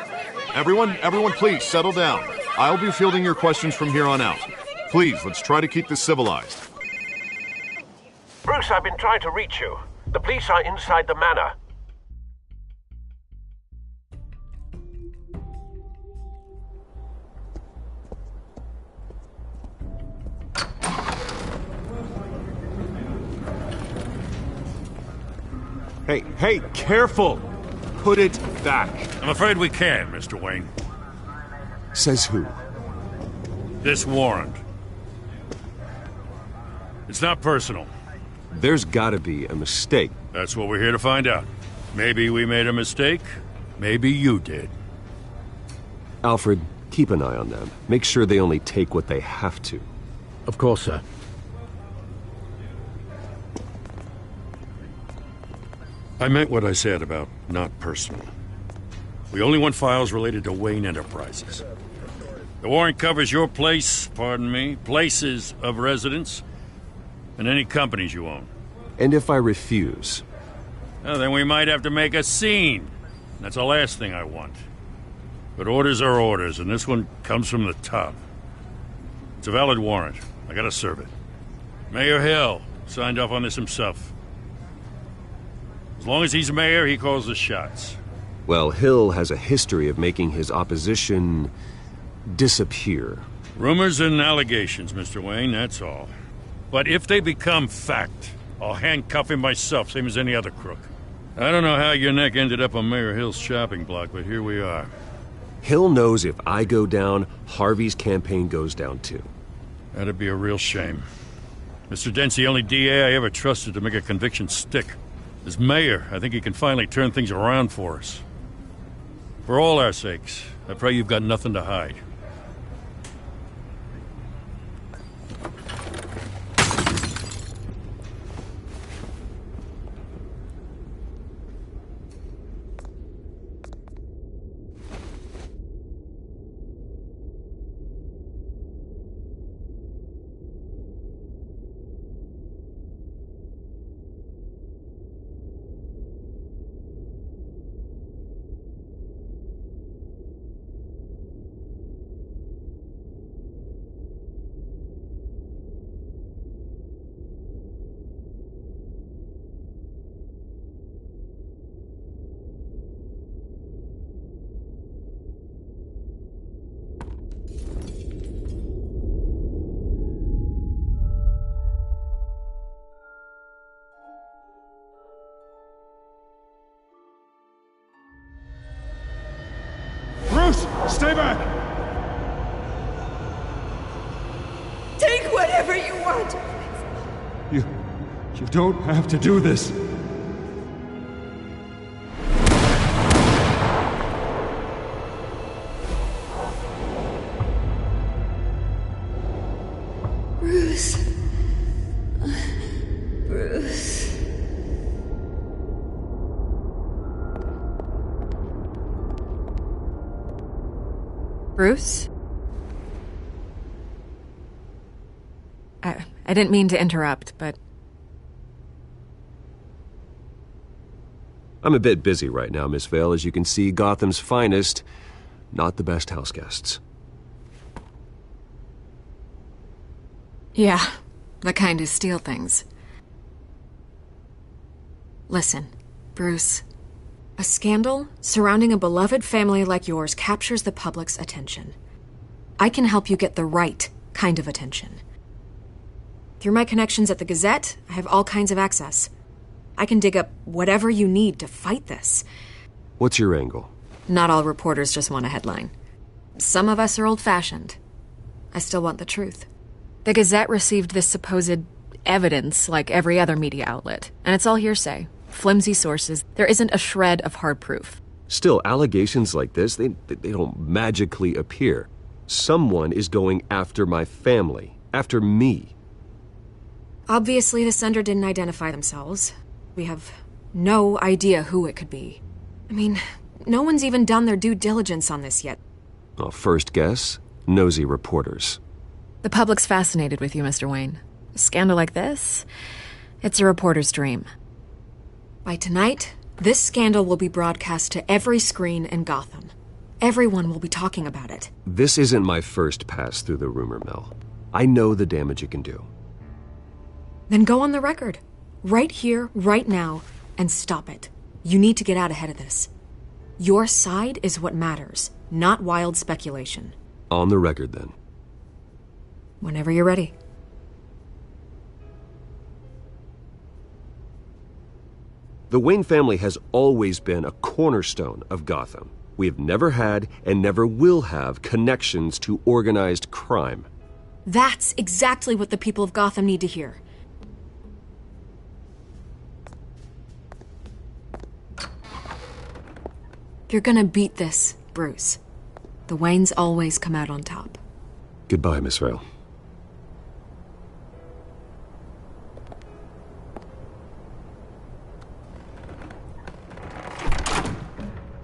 J: Everyone, please, settle down. I'll be fielding your questions from here on out. Please, let's try to keep this civilized.
S: Bruce, I've been trying to reach you. The police are inside the manor.
E: Hey, careful! Put it back.
C: I'm afraid we can't, Mr. Wayne.
G: Says who?
C: This warrant. It's not personal.
G: There's gotta be a mistake.
C: That's what we're here to find out. Maybe we made a mistake. Maybe you did.
G: Alfred, keep an eye on them. Make sure they only take what they have to.
F: Of course, sir.
C: I meant what I said about not personal. We only want files related to Wayne Enterprises. The warrant covers your place, pardon me, places of residence, and any companies you own.
G: And if I refuse?
C: Well, then we might have to make a scene. That's the last thing I want. But orders are orders, and this one comes from the top. It's a valid warrant. I gotta serve it. Mayor Hill signed off on this himself. As long as he's mayor, he calls the shots.
G: Well, Hill has a history of making his opposition disappear.
C: Rumors and allegations, Mr. Wayne, that's all. But if they become fact, I'll handcuff him myself, same as any other crook. I don't know how your neck ended up on Mayor Hill's shopping block, but here we are.
G: Hill knows if I go down, Harvey's campaign goes down too.
C: That'd be a real shame. Mr. Dent's the only DA I ever trusted to make a conviction stick. As mayor, I think he can finally turn things around for us. For all our sakes, I pray you've got nothing to hide.
E: Stay back!
L: Take whatever you want.
E: You don't have to do this.
L: Bruce. Bruce.
M: Bruce? I didn't mean to interrupt, but...
G: I'm a bit busy right now, Miss Vale. As you can see, Gotham's finest, not the best house guests.
M: Yeah, the kind who steal things. Listen, Bruce. A scandal surrounding a beloved family like yours captures the public's attention. I can help you get the right kind of attention. Through my connections at the Gazette, I have all kinds of access. I can dig up whatever you need to fight this.
G: What's your angle?
M: Not all reporters just want a headline. Some of us are old-fashioned. I still want the truth. The Gazette received this supposed evidence like every other media outlet, and it's all hearsay. Flimsy sources. There isn't a shred of hard proof.
G: Still, allegations like this, they don't magically appear. Someone is going after my family, after me.
M: Obviously, the sender didn't identify themselves. We have no idea who it could be. I mean, no one's even done their due diligence on this yet.
G: Well, first guess, nosy reporters.
M: The public's fascinated with you, Mr. Wayne. A scandal like this, it's a reporter's dream. By tonight, this scandal will be broadcast to every screen in Gotham. Everyone will be talking about it.
G: This isn't my first pass through the rumor mill. I know the damage it can do.
M: Then go on the record. Right here, right now, and stop it. You need to get out ahead of this. Your side is what matters, not wild speculation.
G: On the record, then.
M: Whenever you're ready.
G: The Wayne family has always been a cornerstone of Gotham. We have never had and never will have connections to organized crime.
M: That's exactly what the people of Gotham need to hear. You're gonna beat this, Bruce. The Waynes always come out on top.
G: Goodbye, Miss Vale.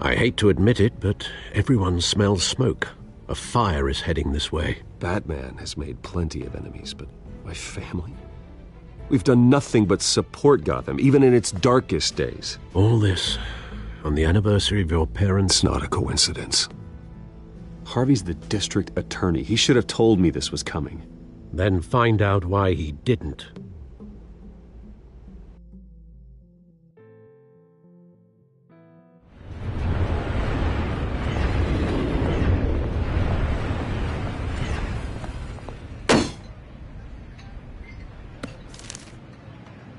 F: I hate to admit it, but everyone smells smoke. A fire is heading this way.
G: Batman has made plenty of enemies, but my family? We've done nothing but support Gotham, even in its darkest days.
F: All this on the anniversary of your parents'...
G: It's not a coincidence. Harvey's the district attorney. He should have told me this was coming.
F: Then find out why he didn't.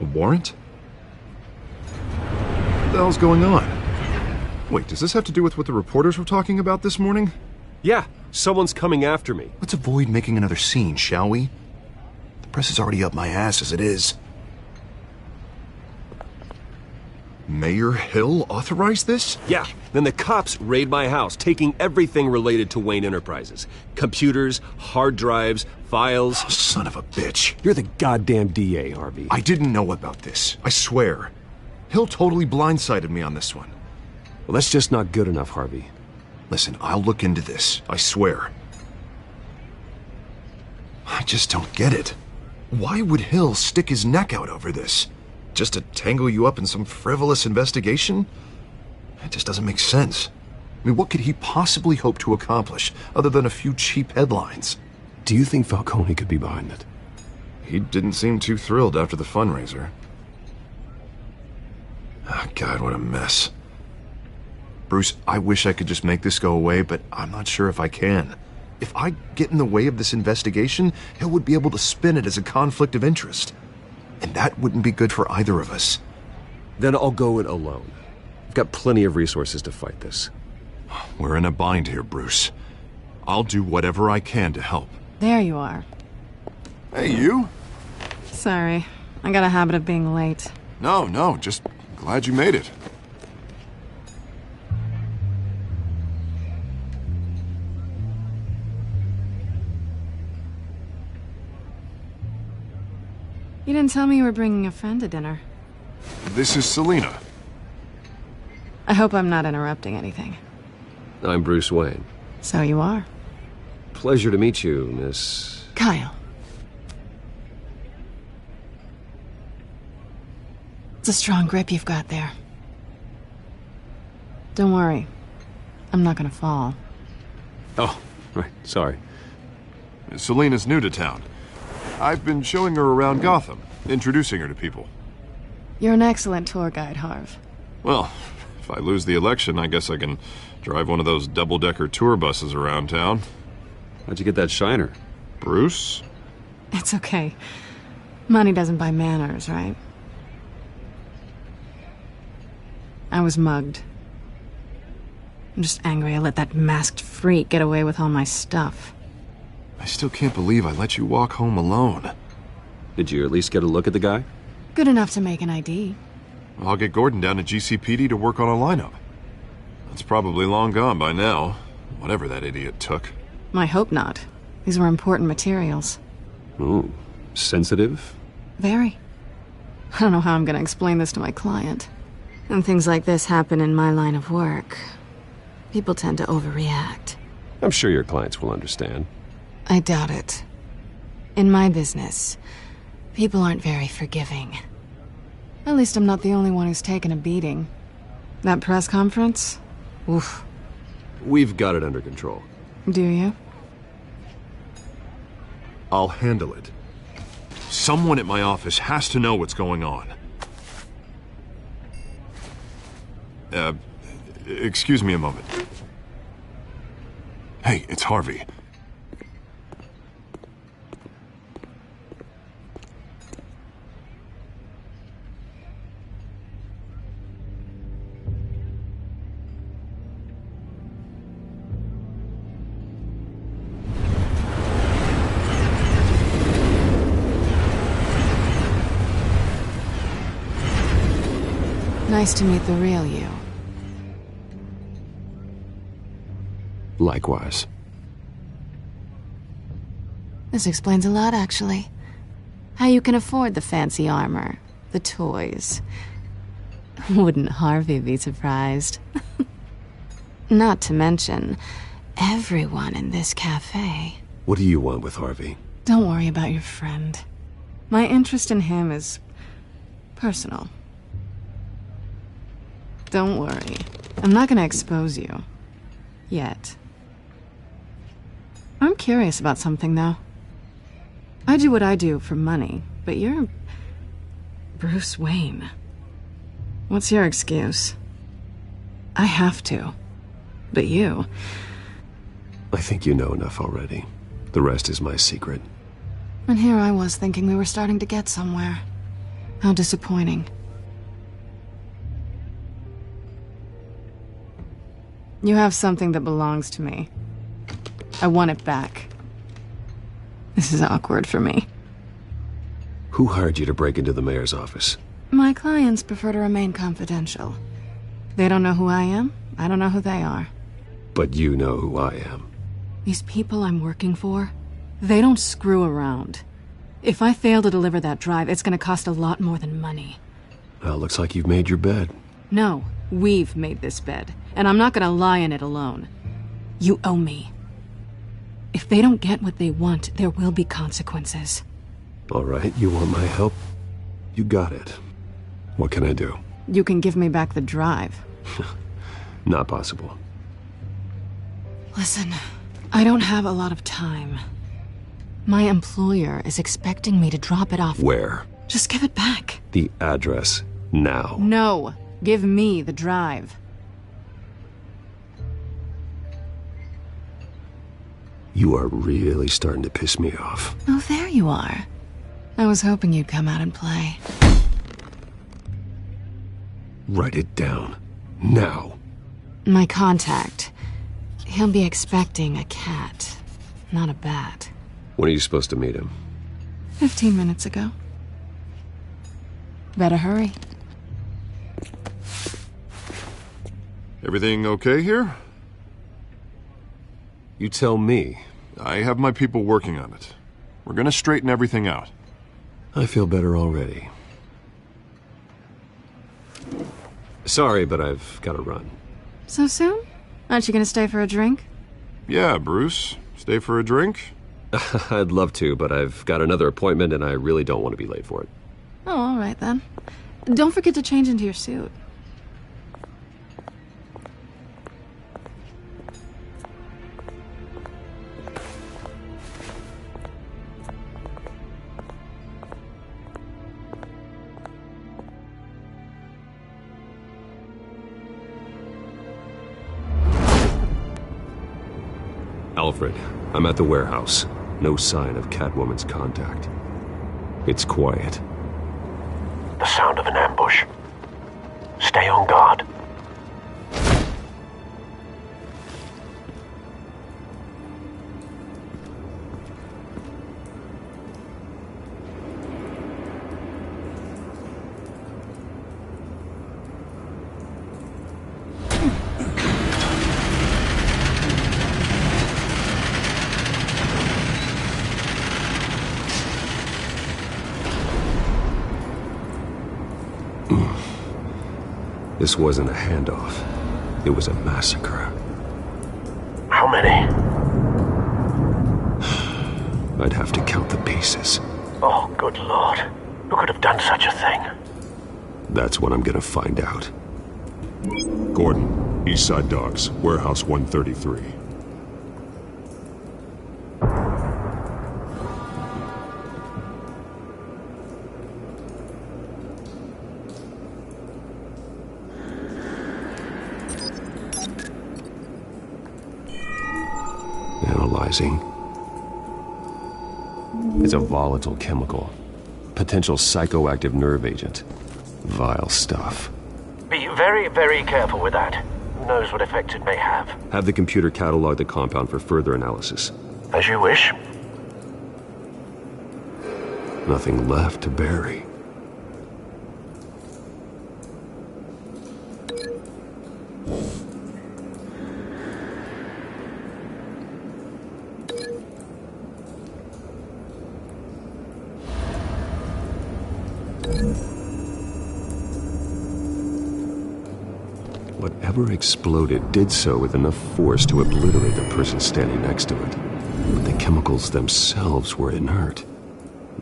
J: A warrant? What the hell's going on? Wait, does this have to do with what the reporters were talking about this morning?
G: Yeah, someone's coming after me.
J: Let's avoid making another scene, shall we? The press is already up my ass as it is. Mayor Hill authorized this?
G: Yeah, then the cops raid my house, taking everything related to Wayne Enterprises. Computers, hard drives, files.
J: Oh, son of a bitch.
G: You're the goddamn DA, Harvey.
J: I didn't know about this. I swear. Hill totally blindsided me on this one.
G: Well, that's just not good enough, Harvey.
J: Listen, I'll look into this. I swear. I just don't get it. Why would Hill stick his neck out over this? Just to tangle you up in some frivolous investigation? It just doesn't make sense. I mean, what could he possibly hope to accomplish other than a few cheap headlines?
G: Do you think Falcone could be behind it?
J: He didn't seem too thrilled after the fundraiser. Oh, God, what a mess. Bruce, I wish I could just make this go away, but I'm not sure if I can. If I get in the way of this investigation, Hill would be able to spin it as a conflict of interest. And that wouldn't be good for either of us.
G: Then I'll go it alone. I've got plenty of resources to fight this.
J: We're in a bind here, Bruce. I'll do whatever I can to help.
H: There you are.
J: Hey, you?
H: Sorry. I got a habit of being late.
J: No, just glad you made it.
H: You didn't tell me you were bringing a friend to dinner.
J: This is Selina.
H: I hope I'm not interrupting anything.
G: I'm Bruce Wayne.
H: So you are.
G: Pleasure to meet you, Miss...
H: Kyle. It's a strong grip you've got there. Don't worry. I'm not gonna fall.
G: Oh, right. Sorry.
J: Selina's new to town. I've been showing her around Gotham, introducing her to people.
H: You're an excellent tour guide, Harv.
J: Well, if I lose the election, I guess I can drive one of those double-decker tour buses around town.
G: How'd you get that shiner?
J: Bruce?
H: It's okay. Money doesn't buy manners, right? I was mugged. I'm just angry I let that masked freak get away with all my stuff.
J: I still can't believe I let you walk home alone.
G: Did you at least get a look at the guy?
H: Good enough to make an ID.
J: I'll get Gordon down to GCPD to work on a lineup. It's probably long gone by now, whatever that idiot took.
H: I hope not. These were important materials.
G: Ooh, sensitive?
H: Very. I don't know how I'm gonna explain this to my client. When things like this happen in my line of work, people tend to overreact.
G: I'm sure your clients will understand.
H: I doubt it. In my business, people aren't very forgiving. At least I'm not the only one who's taken a beating. That press conference? Oof.
G: We've got it under control.
H: Do you?
J: I'll handle it. Someone at my office has to know what's going on. Excuse me a moment. Hey, it's Harvey.
H: Nice to meet the real you.
G: Likewise.
H: This explains a lot, actually. How you can afford the fancy armor, the toys. Wouldn't Harvey be surprised? Not to mention, everyone in this cafe.
G: What do you want with Harvey?
H: Don't worry about your friend. My interest in him is personal. Don't worry. I'm not gonna expose you. Yet. I'm curious about something, though. I do what I do for money, but you're... Bruce Wayne. What's your excuse? I have to. But you...
G: I think you know enough already. The rest is my secret.
H: And here I was thinking we were starting to get somewhere. How disappointing. You have something that belongs to me. I want it back. This is awkward for me.
G: Who hired you to break into the mayor's office?
H: My clients prefer to remain confidential. They don't know who I am. I don't know who they are.
G: But you know who I am.
H: These people I'm working for, they don't screw around. If I fail to deliver that drive, it's gonna cost a lot more than money.
G: Well, looks like you've made your bed.
H: No, we've made this bed, and I'm not gonna lie in it alone. You owe me. If they don't get what they want, there will be consequences.
G: All right, you want my help? You got it. What can I do?
H: You can give me back the drive.
G: Not possible.
H: Listen, I don't have a lot of time. My employer is expecting me to drop it off.
G: Where?
H: Just give it back.
G: The address, now.
H: No, give me the drive.
G: You are really starting to piss me off.
H: Oh, there you are. I was hoping you'd come out and play.
G: Write it down. Now.
H: My contact. He'll be expecting a cat, not a bat.
G: When are you supposed to meet him?
H: 15 minutes ago. Better hurry.
J: Everything okay here?
G: You tell me.
J: I have my people working on it. We're gonna straighten everything out.
G: I feel better already. Sorry, but I've got to run.
H: So soon? Aren't you gonna stay for a drink?
J: Yeah, Bruce. Stay for a drink?
G: I'd love to, but I've got another appointment and I really don't want to be late for it.
H: Oh, all right then. Don't forget to change into your suit.
G: Alfred, I'm at the warehouse. No sign of Catwoman's contact. It's quiet.
S: The sound of an ambush. Stay on guard.
G: This wasn't a handoff. It was a massacre.
S: How many?
G: I'd have to count the pieces.
S: Oh, good Lord. Who could have done such a thing?
G: That's what I'm gonna find out.
T: Gordon, East Side Docks, Warehouse 133.
G: Analyzing. It's a volatile chemical. Potential psychoactive nerve agent. Vile stuff.
S: Be very, very careful with that. Who knows what effects it may have.
G: Have the computer catalog the compound for further analysis.
S: As you wish.
G: Nothing left to bury. Whatever exploded did so with enough force to obliterate the person standing next to it. But the chemicals themselves were inert,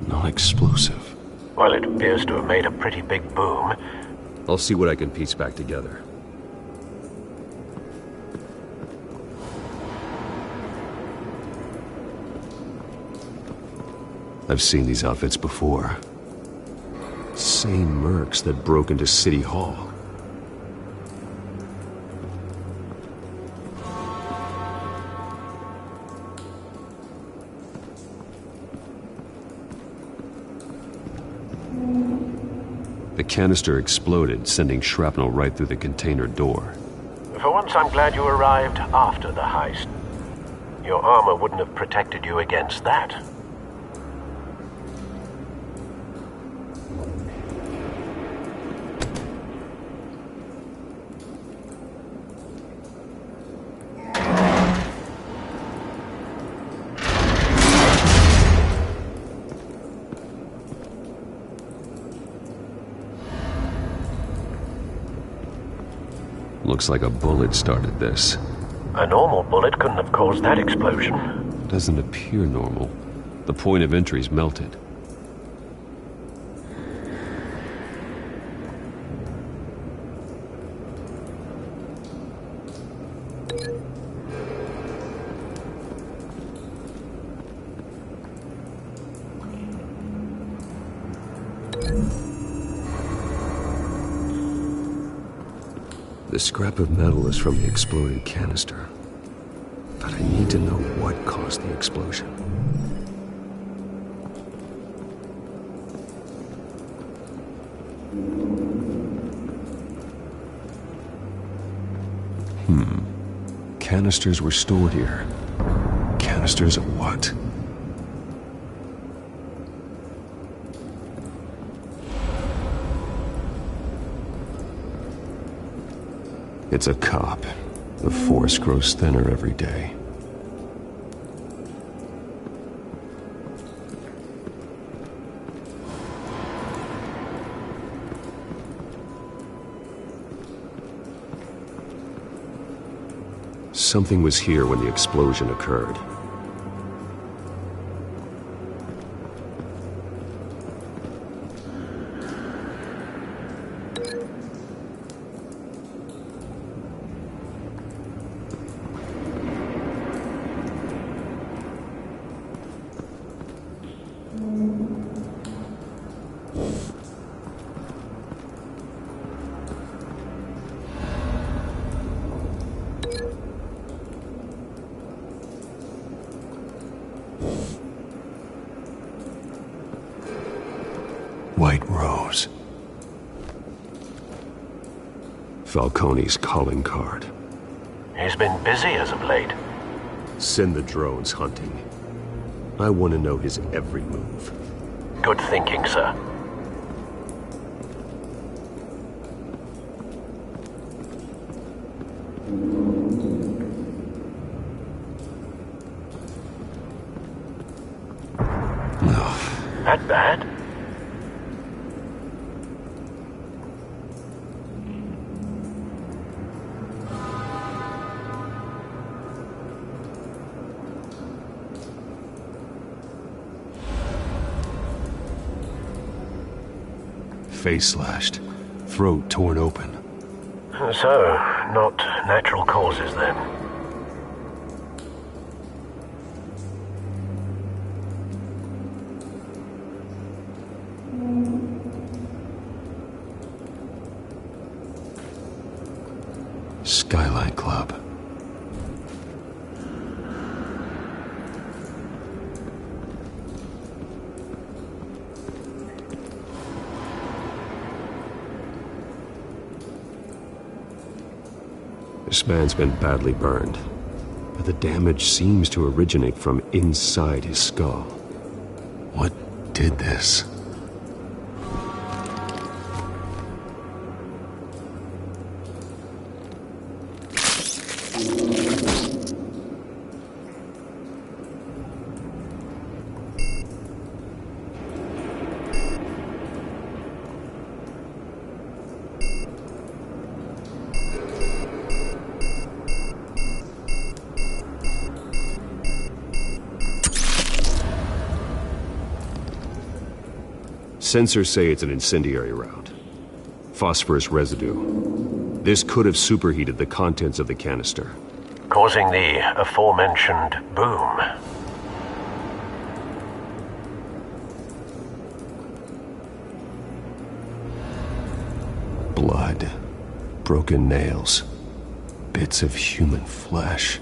G: not explosive.
S: Well, it appears to have made a pretty big boom.
G: I'll see what I can piece back together. I've seen these outfits before. Same mercs that broke into City Hall. The canister exploded, sending shrapnel right through the container door.
S: For once, I'm glad you arrived after the heist. Your armor wouldn't have protected you against that.
G: Looks like a bullet started this.
S: A normal bullet couldn't have caused that explosion.
G: Doesn't appear normal. The point of entry's melted. The scrap of metal is from the exploded canister. But I need to know what caused the explosion.
T: canisters were stored here. Canisters of what? It's a cop. The force grows thinner every day. Something was here when the explosion occurred. White Rose. Falcone's calling card.
S: He's been busy as of late.
G: Send the drones hunting. I want to know his every move.
S: Good thinking, sir. That bad?
T: Face slashed, throat torn open.
S: So, not natural causes then.
T: Skyline Club.
G: This man's been badly burned, but the damage seems to originate from inside his skull.
T: What did this?
G: Sensors say it's an incendiary round. Phosphorus residue. This could have superheated the contents of the canister,
S: causing the aforementioned boom.
G: Blood, broken nails, bits of human flesh.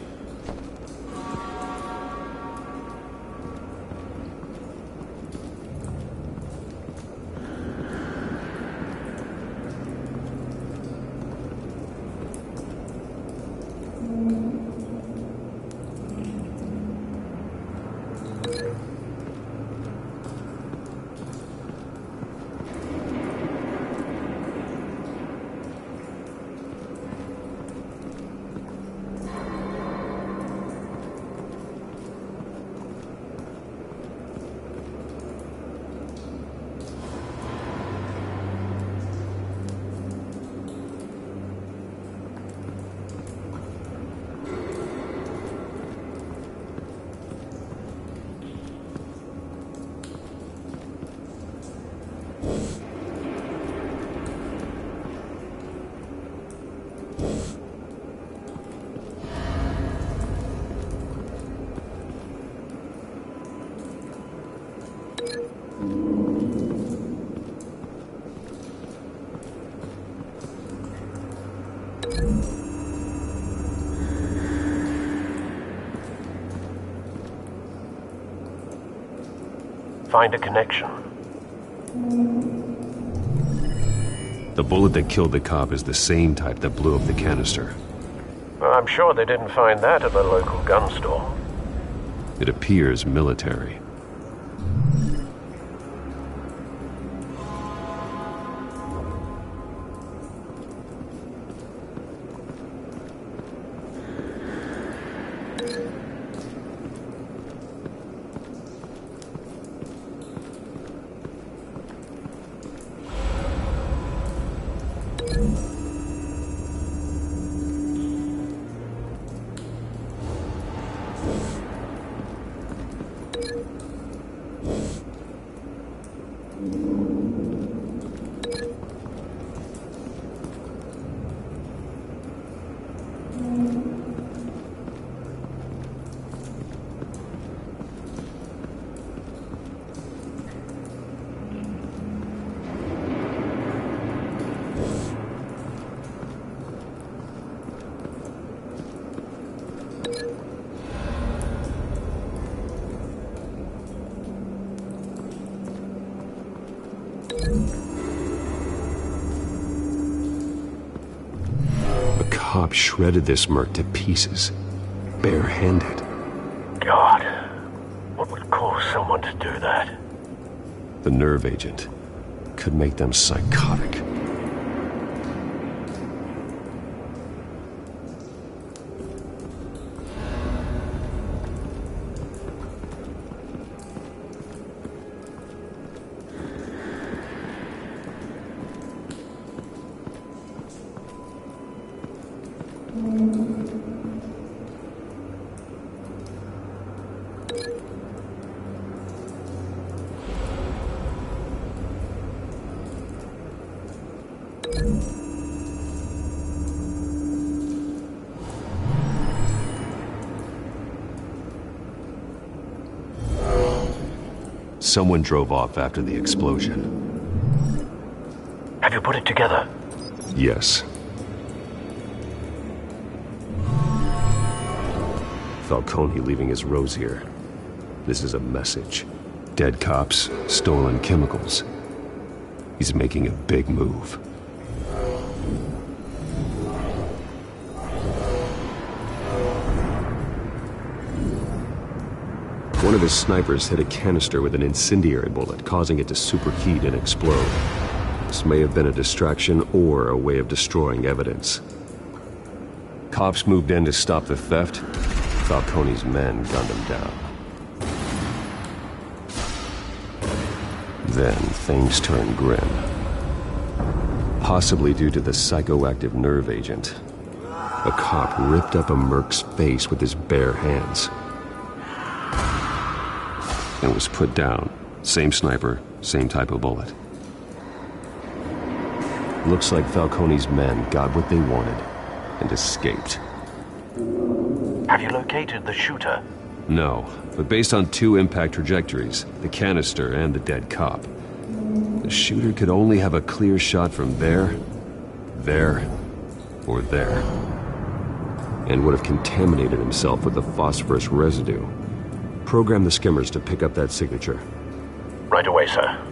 S: Find a connection.
G: The bullet that killed the cop is the same type that blew up the canister.
S: I'm sure they didn't find that at the local gun store.
T: It appears military. Cop shredded this merc to pieces, barehanded.
S: God, what would cause someone to do that?
T: The nerve agent could make them psychotic. Someone drove off after the explosion.
S: Have you put it together?
T: Yes. Falcone leaving his rose here. This is a message. Dead cops, stolen chemicals. He's making a big move. One of his snipers hit a canister with an incendiary bullet, causing it to superheat and explode. This may have been a distraction or a way of destroying evidence. Cops moved in to stop the theft. Falcone's men gunned him down. Then things turned grim. Possibly due to the psychoactive nerve agent. A cop ripped up a merc's face with his bare hands. And was put down. Same sniper, same type of bullet. Looks like Falcone's men got what they wanted and escaped.
S: Have you located the shooter?
T: No, but based on two impact trajectories, the canister and the dead cop, the shooter could only have a clear shot from there, or there, and would have contaminated himself with the phosphorus residue. Program the skimmers to pick up that signature.
S: Right away, sir.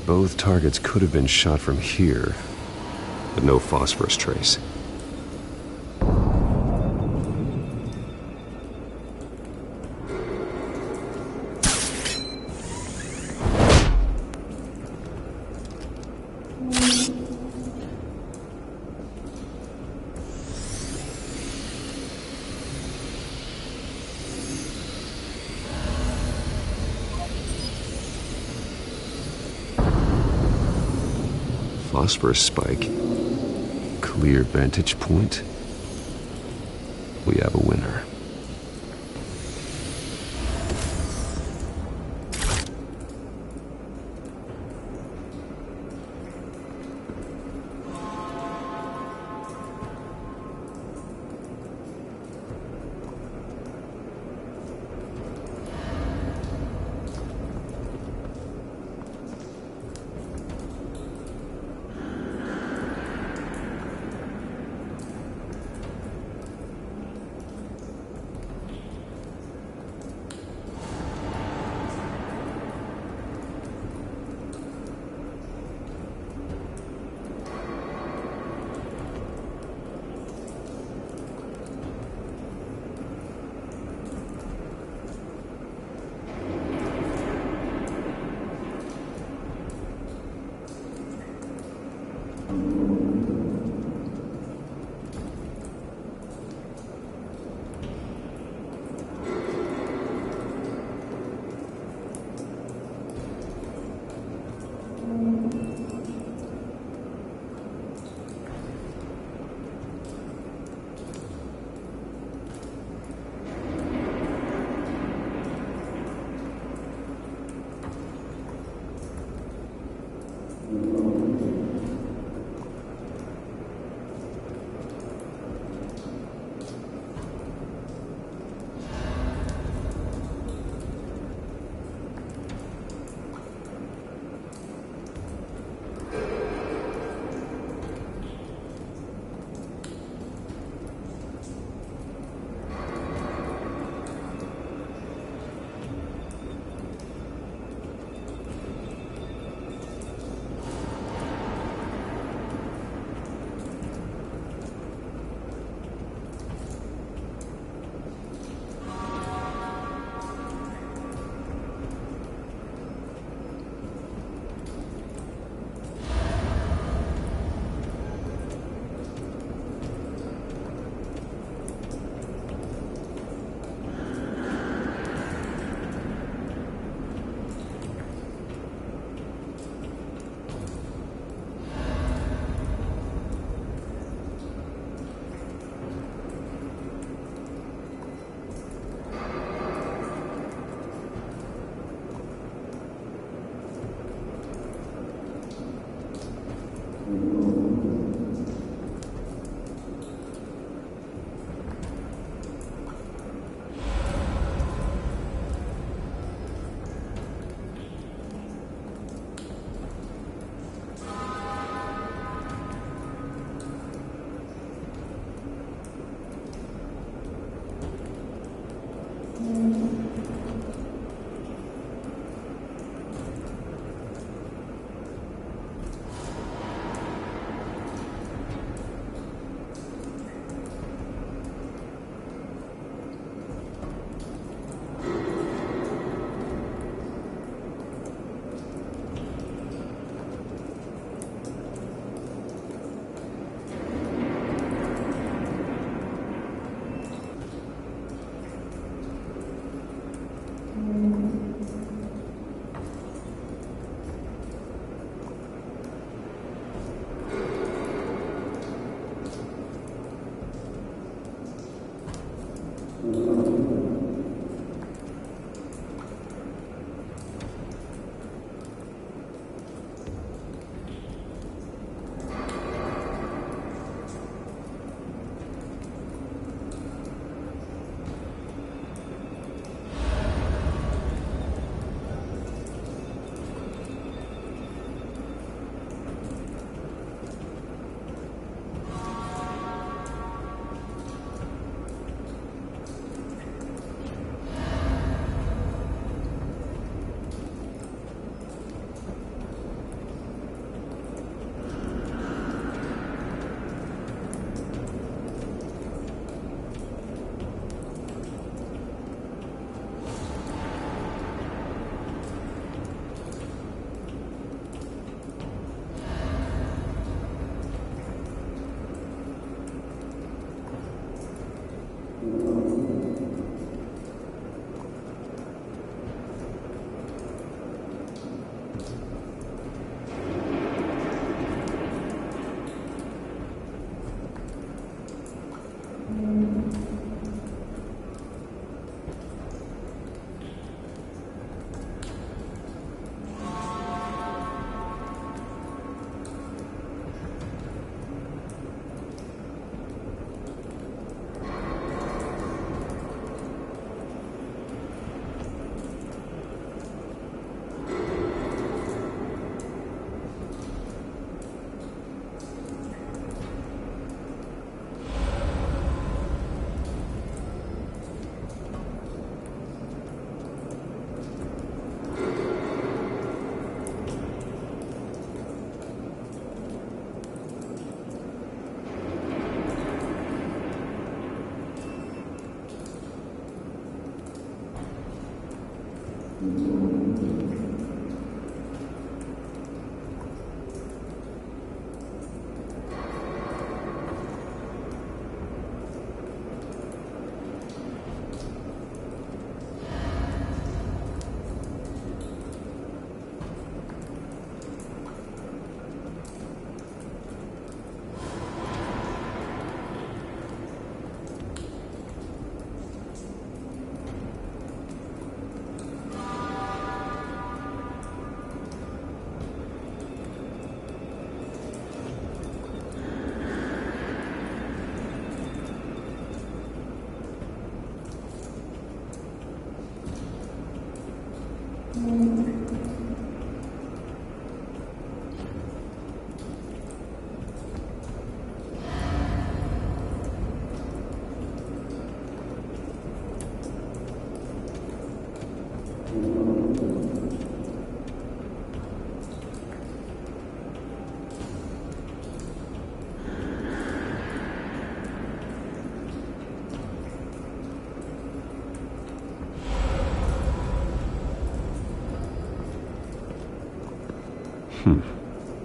T: Both targets could have been shot from here, but no phosphorus trace. Phosphorus spike. Clear vantage point. We have a winner.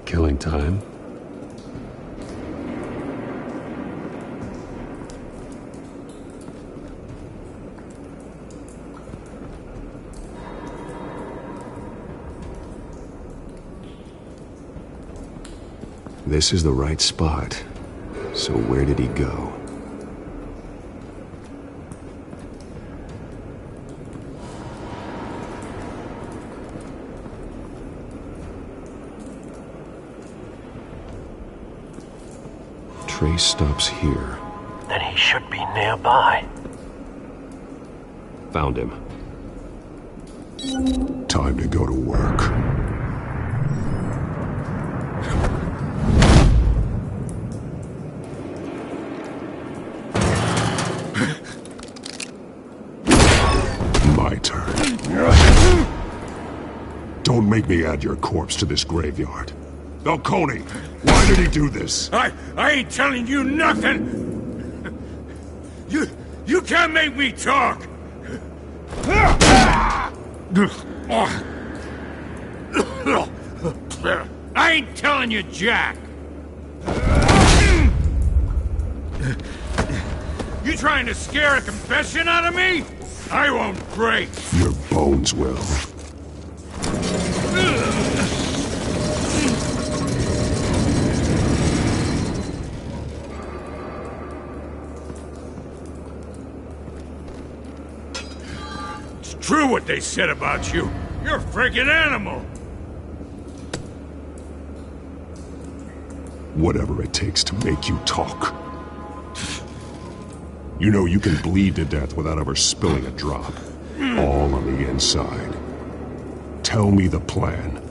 T: Killing time. This is the right spot. So where did he go? Trace stops here.
S: Then he should be nearby.
T: Found him. Time to go to work. My turn. Don't make me add your corpse to this graveyard. Falcone, why did he do this?
C: I ain't telling you nothing! You can't make me talk! I ain't telling you jack! You trying to scare a confession out of me? I won't break!
T: Your bones will.
C: True what they said about you. You're a freaking animal.
T: Whatever it takes to make you talk. You know you can bleed to death without ever spilling a drop. All on the inside. Tell me the plan,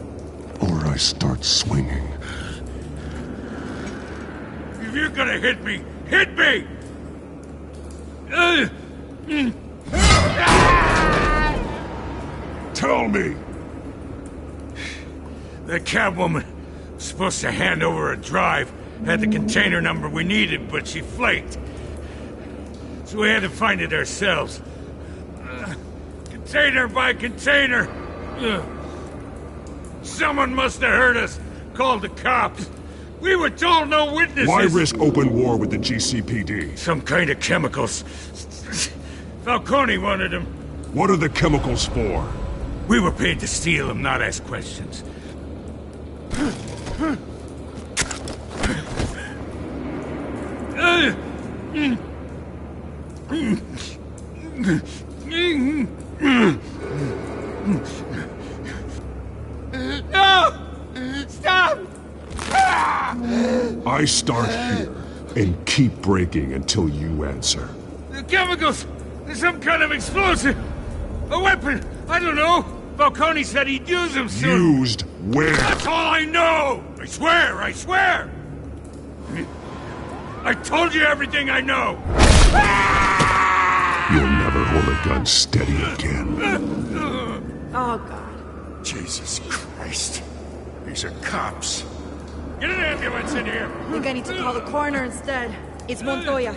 T: or I start swinging.
C: If you're gonna hit me, hit me!
T: Tell me!
C: The cabwoman was supposed to hand over a drive, had the container number we needed, but she flaked. So we had to find it ourselves. Container by container. Someone must have heard us, called the cops. We were told no witnesses.
T: Why risk open war with the GCPD?
C: Some kind of chemicals. Falcone wanted them.
T: What are the chemicals for?
C: We were paid to steal them, not ask questions. No! Stop!
T: I start here and keep breaking until you answer.
C: The chemicals! There's some kind of explosive! A weapon! I don't know! Falcone said he'd use them soon!
T: Used where?
C: That's all I know! I swear! I swear! I told you everything I know!
T: You'll never hold a gun steady again.
L: Oh, God.
C: Jesus Christ. These are cops. Get an ambulance in here!
P: I think I need to call the coroner instead. It's Montoya.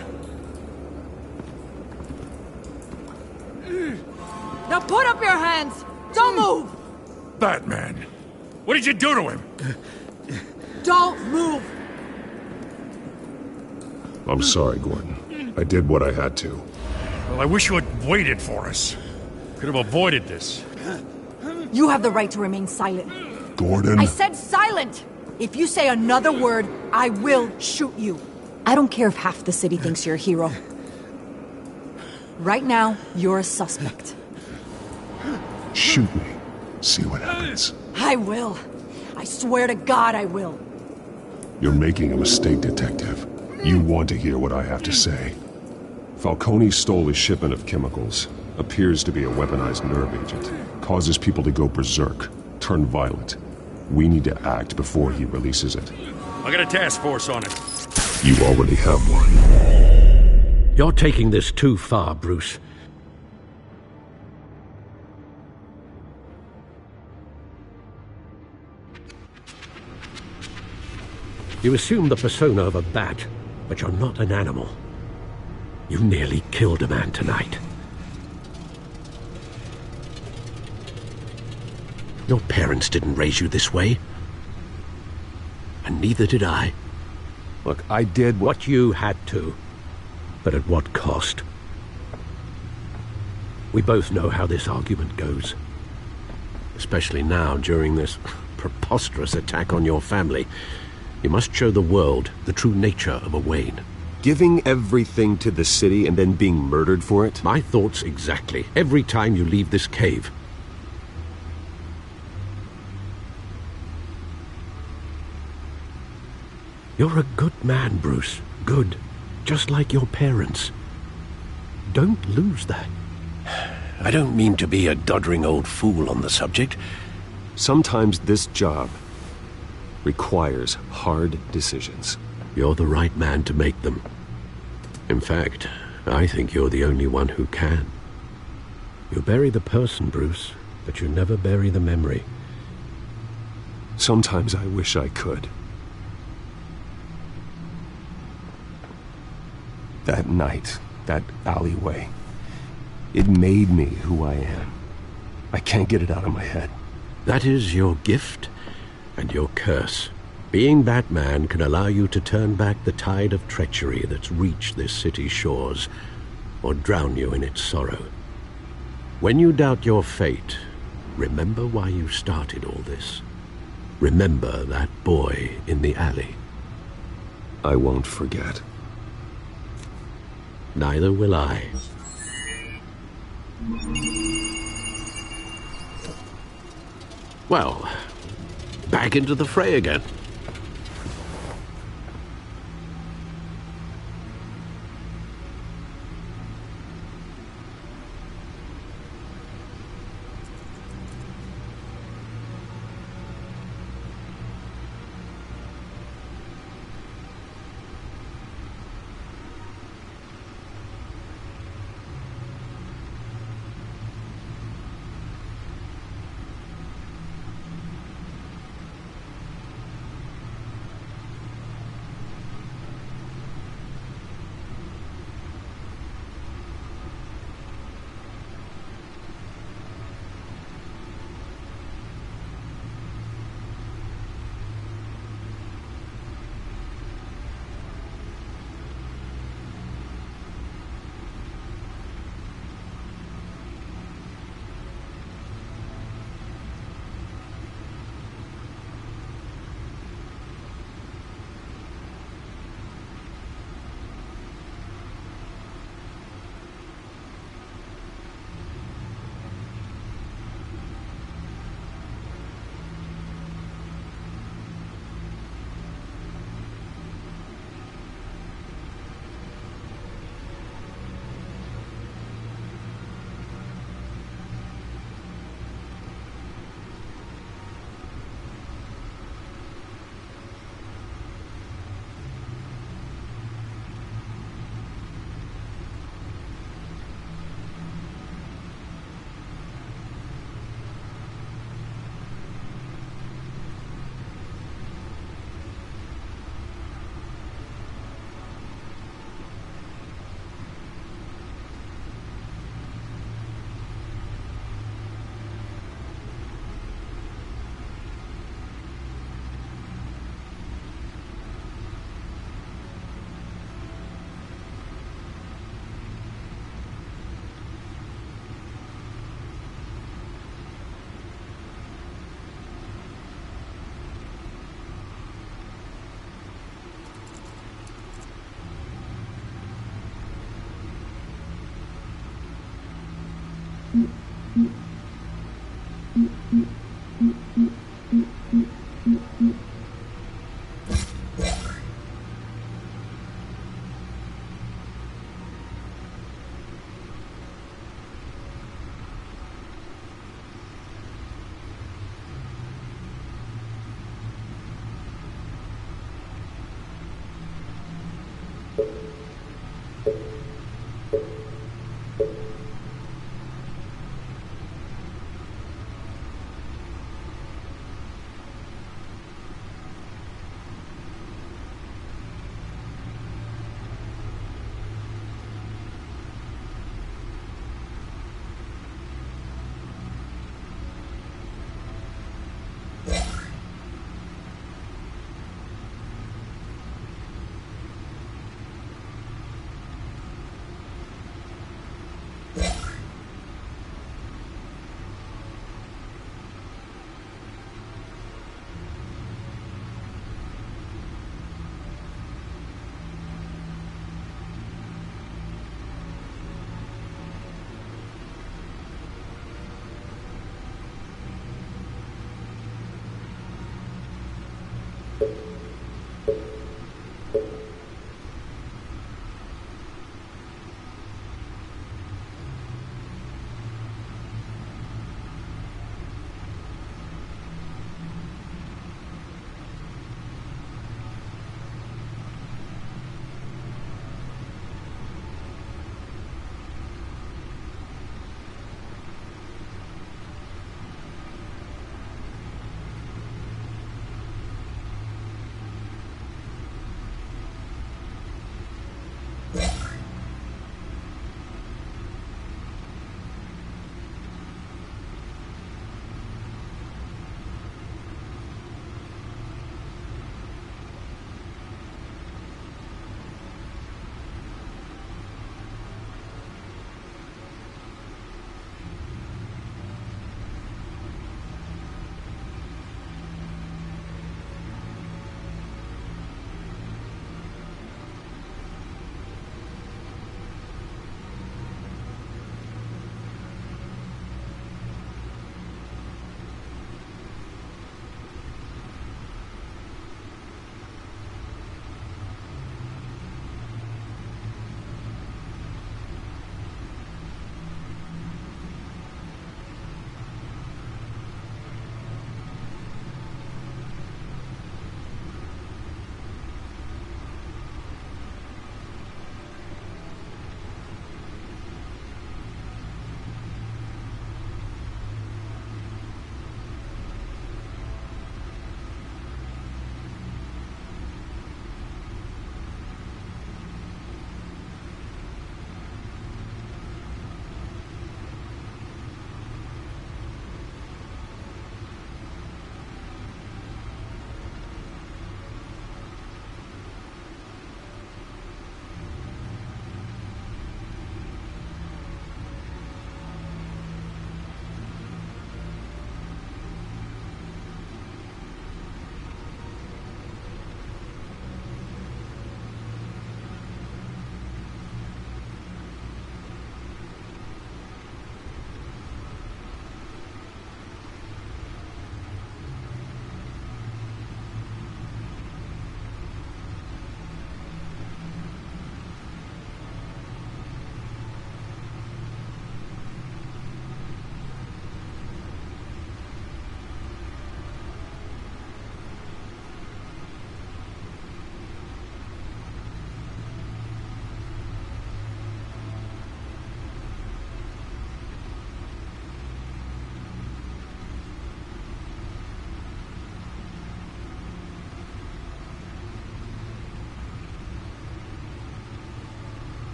P: Now put up your hands!
U: Don't move!
V: Batman, what did you do to him?
U: Don't move!
D: I'm sorry, Gordon. I did what I had to.
V: Well, I wish you had waited for us. Could have avoided this.
P: You have the right to remain silent.
D: Gordon?
P: I said silent! If you say another word, I will shoot you. I don't care if half the city thinks you're a hero. Right now, you're a suspect.
D: Shoot me. See what happens.
P: I will. I swear to God I will.
D: You're making a mistake, Detective. You want to hear what I have to say. Falcone stole a shipment of chemicals. Appears to be a weaponized nerve agent. Causes people to go berserk, turn violent. We need to act before he releases it.
V: I got a task force on it.
D: You already have one.
F: You're taking this too far, Bruce. You assume the persona of a bat, but you're not an animal. You nearly killed a man tonight. Your parents didn't raise you this way. And neither did I.
G: Look, I did
F: what you had to. But at what cost? We both know how this argument goes. Especially now, during this preposterous attack on your family. You must show the world the true nature of a Wayne.
G: Giving everything to the city and then being murdered for it?
F: My thoughts exactly. Every time you leave this cave. You're a good man, Bruce. Good. Just like your parents. Don't lose that.
T: I don't mean to be a doddering old fool on the subject.
G: Sometimes this job requires hard decisions.
F: You're the right man to make them. In fact, I think you're the only one who can. You bury the person, Bruce, but you never bury the memory.
G: Sometimes I wish I could. That night, that alleyway, it made me who I am. I can't get it out of my head.
F: That is your gift and your curse. Being Batman can allow you to turn back the tide of treachery that's reached this city's shores, or drown you in its sorrow. When you doubt your fate, remember why you started all this. Remember that boy in the alley.
G: I won't forget.
F: Neither will I. Well, back into the fray again.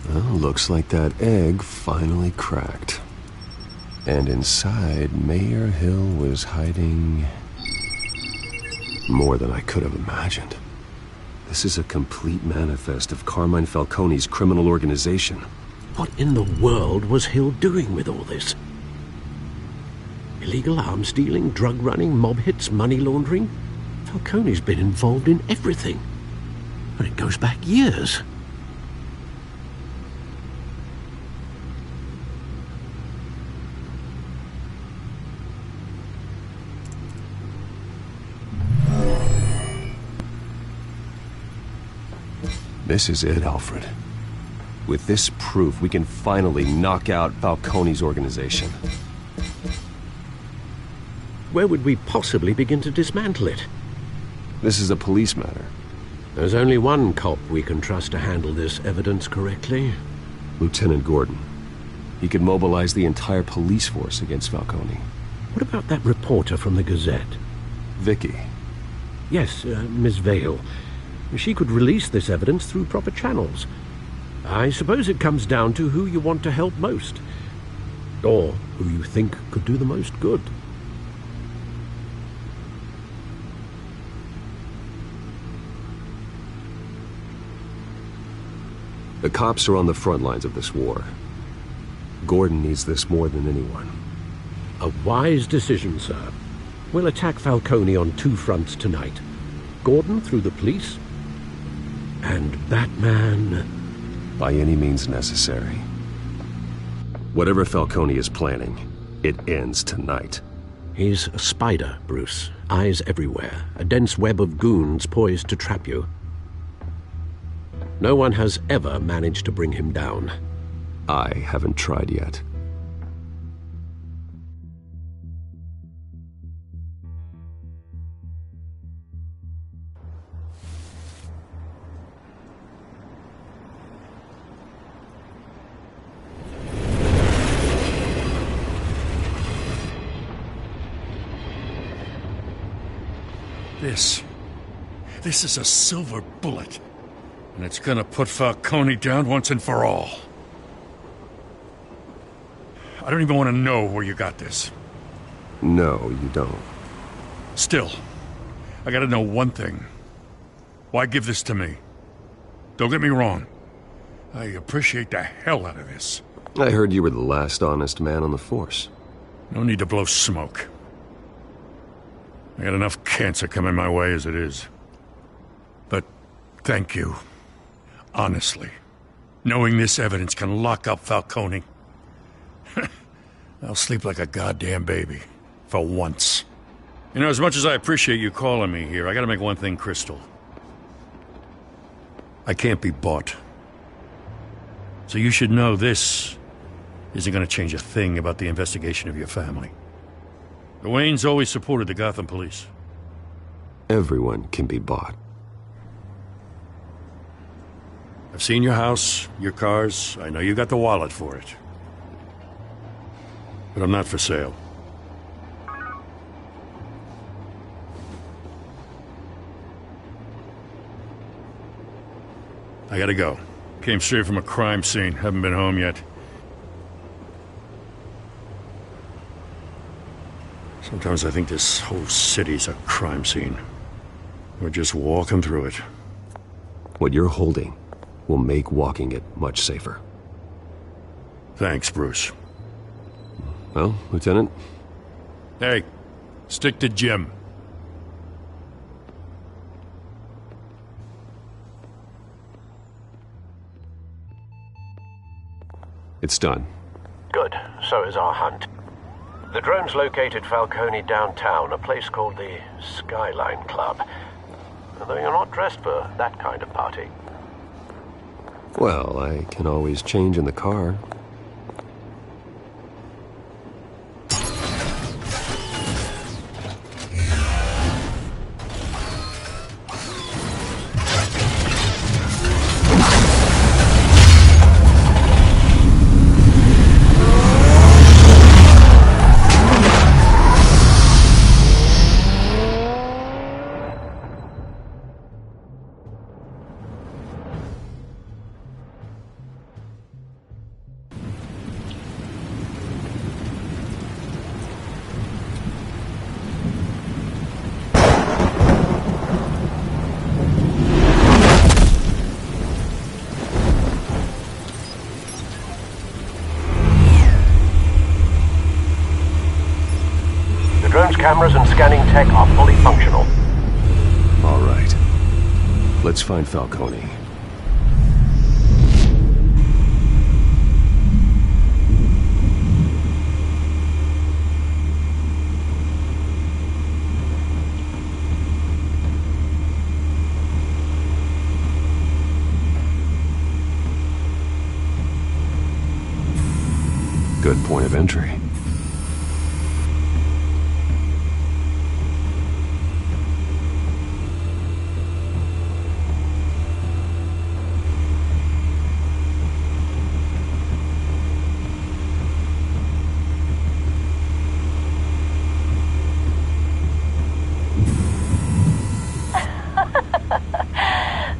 T: Well, looks like that egg finally cracked. And inside, Mayor Hill was hiding more than I could have imagined. This is a complete manifest of Carmine Falcone's criminal organization.
F: What in the world was Hill doing with all this? Illegal arms dealing, drug running, mob hits, money laundering? Falcone's been involved in everything. And it goes back years.
T: This is it, Alfred. With this proof, we can finally knock out Falcone's organization.
F: Where would we possibly begin to dismantle it?
T: This is a police matter.
F: There's only one cop we can trust to handle this evidence correctly.
T: Lieutenant Gordon. He could mobilize the entire police force against Falcone.
F: What about that reporter from the Gazette?
T: Vicky.
F: Yes, Miss Vale. She could release this evidence through proper channels. I suppose it comes down to who you want to help most. Or who you think could do the most good.
T: The cops are on the front lines of this war. Gordon needs this more than anyone.
F: A wise decision, sir. We'll attack Falcone on two fronts tonight. Gordon through the police, and Batman...
T: by any means necessary. Whatever Falcone is planning, it ends tonight.
F: He's a spider, Bruce. Eyes everywhere. A dense web of goons poised to trap you. No one has ever managed to bring him down.
T: I haven't tried yet.
V: This is a silver bullet. And it's gonna put Falcone down once and for all. I don't even want to know where you got this.
T: No, you don't.
V: Still, I gotta know one thing. Why give this to me? Don't get me wrong. I appreciate the hell out of this.
T: I heard you were the last honest man on the force.
V: No need to blow smoke. I got enough cancer coming my way as it is. But thank you. Honestly. Knowing this evidence can lock up Falcone. I'll sleep like a goddamn baby. For once. You know, as much as I appreciate you calling me here, I gotta make one thing crystal. I can't be bought. So you should know this isn't gonna change a thing about the investigation of your family. The Waynes always supported the Gotham police.
T: Everyone can be bought.
V: I've seen your house, your cars. I know you got the wallet for it. But I'm not for sale. I gotta go. Came straight from a crime scene. Haven't been home yet. Sometimes I think this whole city's a crime scene. We're just walking through it.
T: What you're holding will make walking it much safer.
V: Thanks, Bruce.
T: Well, Lieutenant?
V: Hey, stick to Jim.
T: It's done.
S: Good. So is our hunt. The drones located Falcone downtown, a place called the Skyline Club. Although you're not dressed for that kind of party.
T: Well, I can always change in the car.
S: Cameras and scanning tech are fully functional.
T: All right. Let's find Falcone. Good point of entry.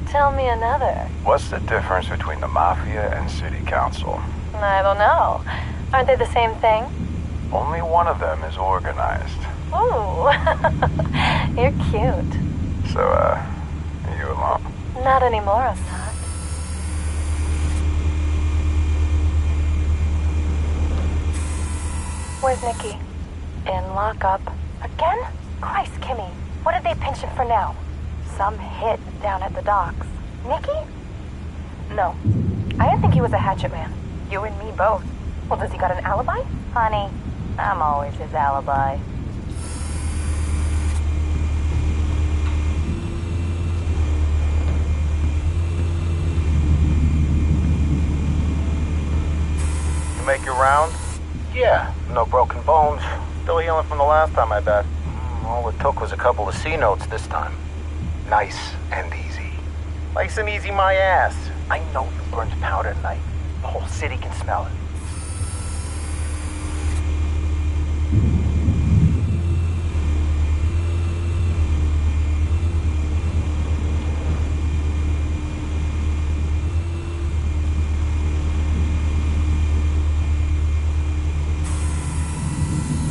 I: Tell me another.
K: What's the difference between the Mafia and City Council?
I: I don't know. Aren't they the same thing?
K: Only one of them is organized.
I: Ooh. You're cute.
K: So, are you alone?
I: Not anymore, I'm not. Where's Nikki? In lockup. Again? Christ, Kimmy. What did they pinch him for now? Some hit down at the docks. Nikki? No. I didn't think he was a hatchet man. You and me both. Well, does he got an alibi? Honey, I'm always his alibi.
K: You make your round? Yeah, no broken bones. Still healing from the last time, I bet. All it took was a couple of C notes this time. Nice and easy. Nice and easy my ass. I know you burned powder tonight. The whole city can smell it.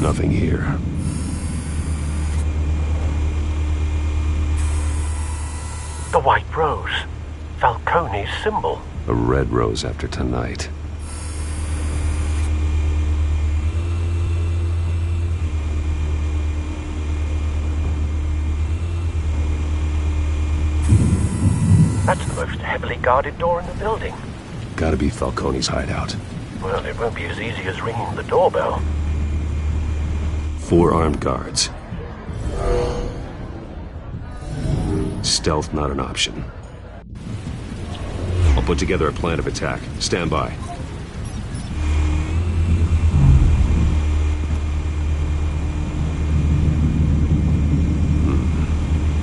T: Nothing here.
S: The white rose. Falcone's symbol.
T: A red rose after tonight.
S: That's the most heavily guarded door in the building.
T: Gotta be Falcone's hideout.
S: Well, it won't be as easy as ringing the doorbell.
T: 4 armed guards. Stealth not an option. I'll put together a plan of attack. Stand by.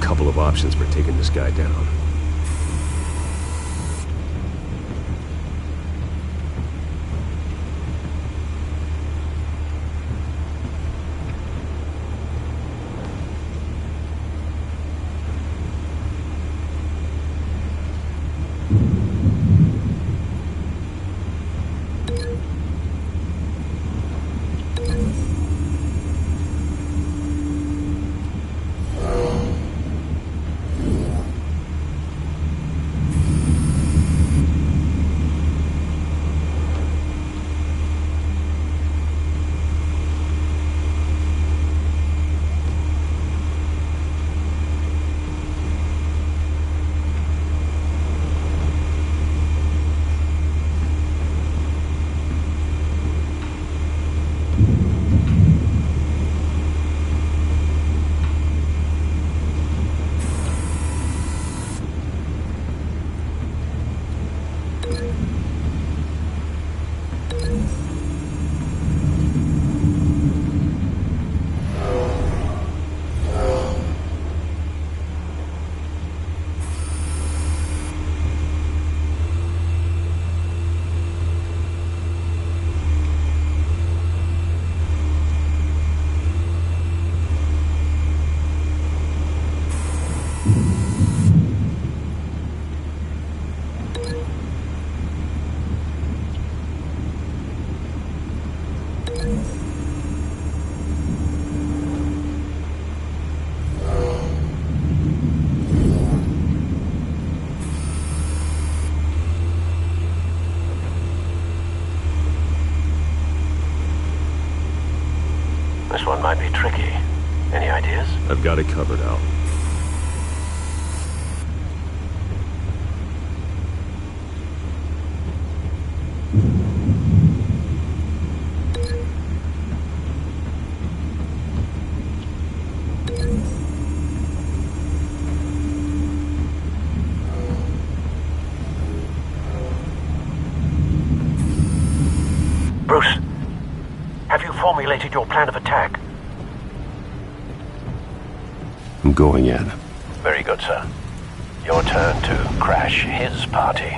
T: Couple of options for taking this guy down.
D: got it covered, Al.
S: Bruce, have you formulated your plan of attack?
D: I'm going in.
S: Very good, sir. Your turn to crash his party.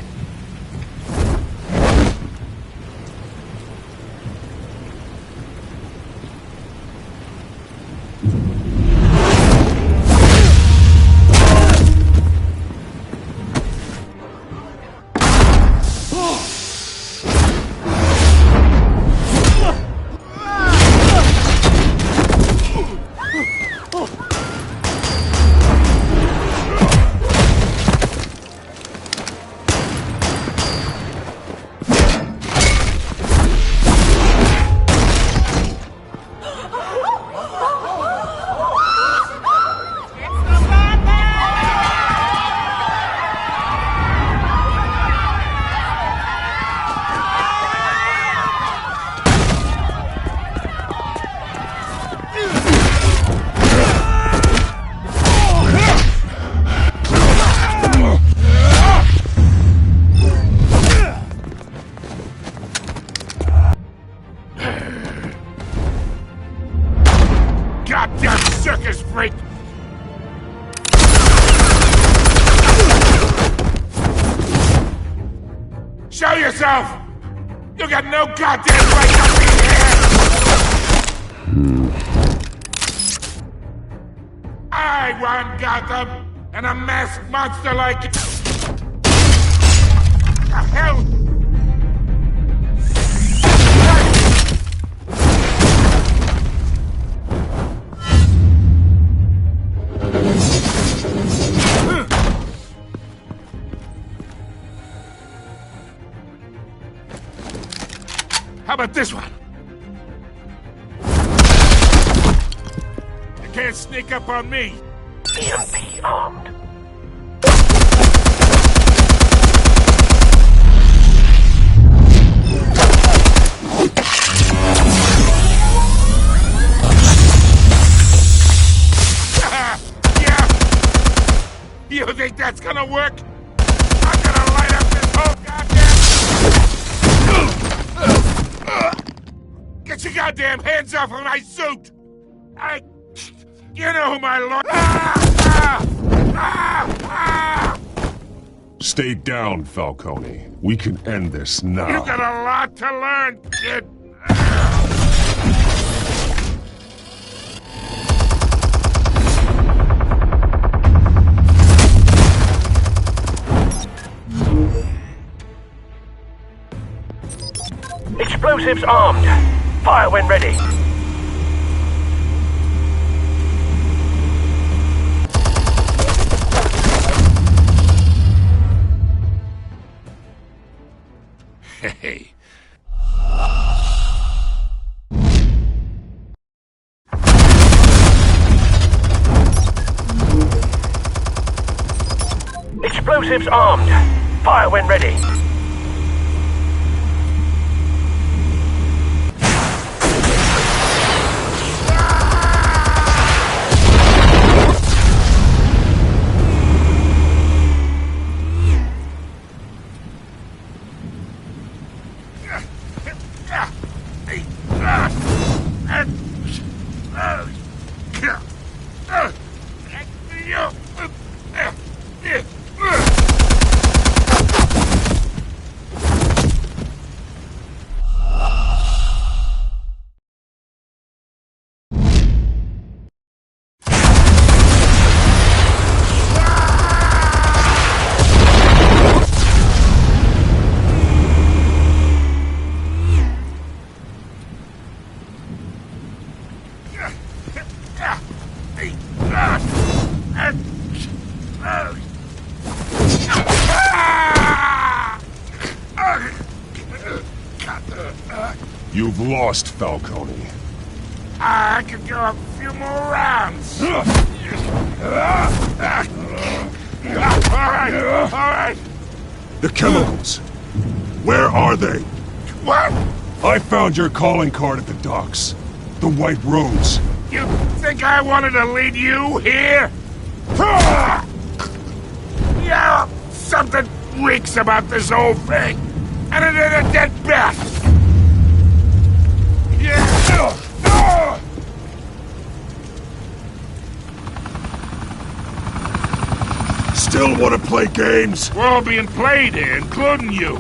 B: Goddamn circus freak! Show yourself! You got no goddamn right to be here! I run Gotham, and a masked monster like you. The hell? How about this one? You can't sneak up on me.
S: EMP armed.
B: Yeah. You think that's gonna work? I'm gonna light up this whole goddamn... Get your goddamn hands off of my suit! You know who my lord...
D: Stay down, Falcone. We can end this now.
B: You got a lot to learn, kid.
S: Explosives armed. Fire when ready.
B: Hey.
S: Explosives armed. Fire when ready.
D: You've lost, Falcone.
B: I could go a few more rounds. All right.
D: The chemicals. Where are they?
B: What?
D: I found your calling card at the docks. The White Rose.
B: You think I wanted to lead you here? Yeah, something reeks about this whole thing. And it is a dead bat. Yeah.
D: Still want to play games?
B: We're all being played here, including you.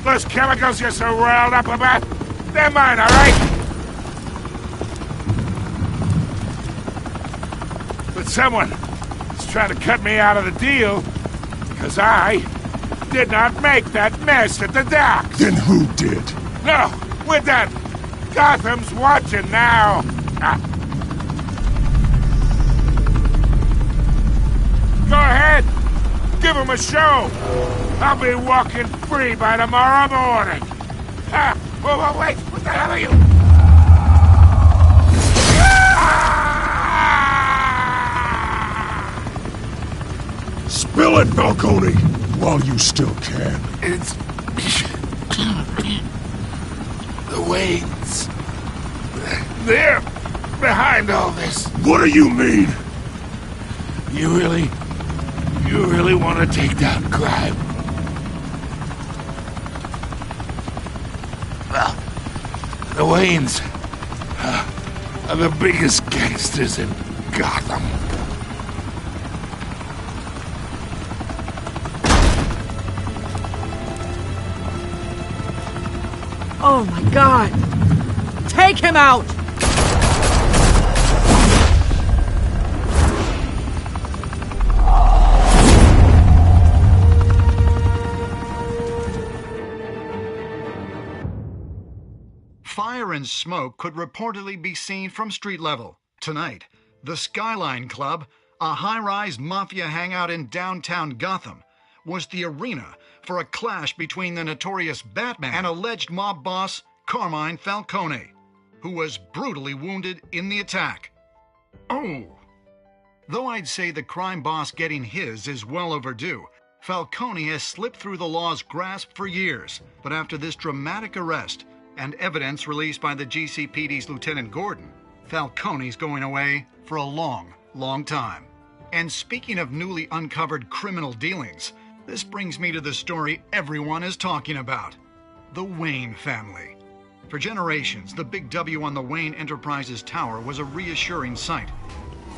B: Those chemicals you're so riled up about, they're mine, all right? But someone is trying to cut me out of the deal because I did not make that mess at the docks.
D: Then who did?
B: No, we're done. Gotham's watching now. Go ahead. Give him a show. I'll be walking free by tomorrow morning. Whoa, wait. What the hell are you?
D: Spill it, Falcone, while you still can.
B: It's... the Waynes. They're behind all this.
D: What do you mean?
B: You really want to take down crime? Well, the Waynes are the biggest gangsters in Gotham.
P: Oh my God! Take him out!
A: Fire and smoke could reportedly be seen from street level. Tonight, the Skyline Club, a high-rise mafia hangout in downtown Gotham, was the arena for a clash between the notorious Batman and alleged mob boss Carmine Falcone, who was brutally wounded in the attack. Oh! Though I'd say the crime boss getting his is well overdue, Falcone has slipped through the law's grasp for years. But after this dramatic arrest and evidence released by the GCPD's Lieutenant Gordon, Falcone's going away for a long, long time. And speaking of newly uncovered criminal dealings, this brings me to the story everyone is talking about. The Wayne family. For generations, the big W on the Wayne Enterprises Tower was a reassuring sight.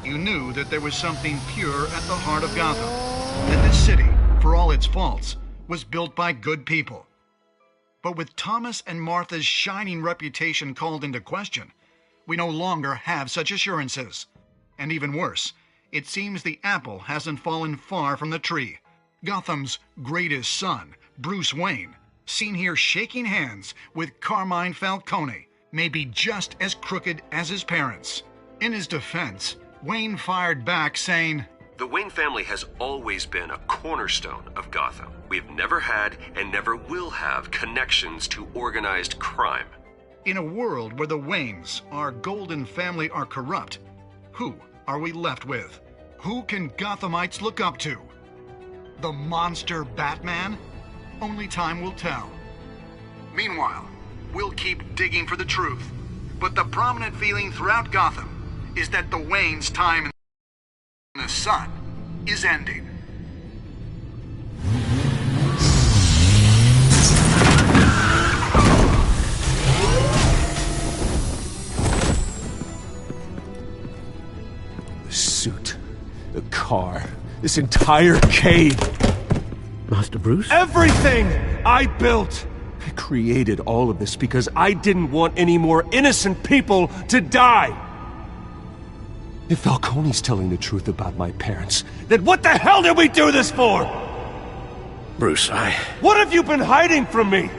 A: You knew that there was something pure at the heart of Gotham. That this city, for all its faults, was built by good people. But with Thomas and Martha's shining reputation called into question, we no longer have such assurances. And even worse, it seems the apple hasn't fallen far from the tree. Gotham's greatest son, Bruce Wayne, seen here shaking hands with Carmine Falcone, may be just as crooked as his parents. In his defense, Wayne fired back saying,
T: "The Wayne family has always been a cornerstone of Gotham. We've never had and never will have connections to organized crime."
A: In a world where the Waynes, our golden family, are corrupt, who are we left with? Who can Gothamites look up to? The monster Batman? Only time will tell. Meanwhile, we'll keep digging for the truth. But the prominent feeling throughout Gotham is that the Waynes' time in the sun is ending.
E: The suit, the car, this entire cave.
F: Master Bruce?
E: Everything I built! I created all of this because I didn't want any more innocent people to die! If Falcone's telling the truth about my parents, then what the hell did we do this for?
F: Bruce,
E: What have you been hiding from me?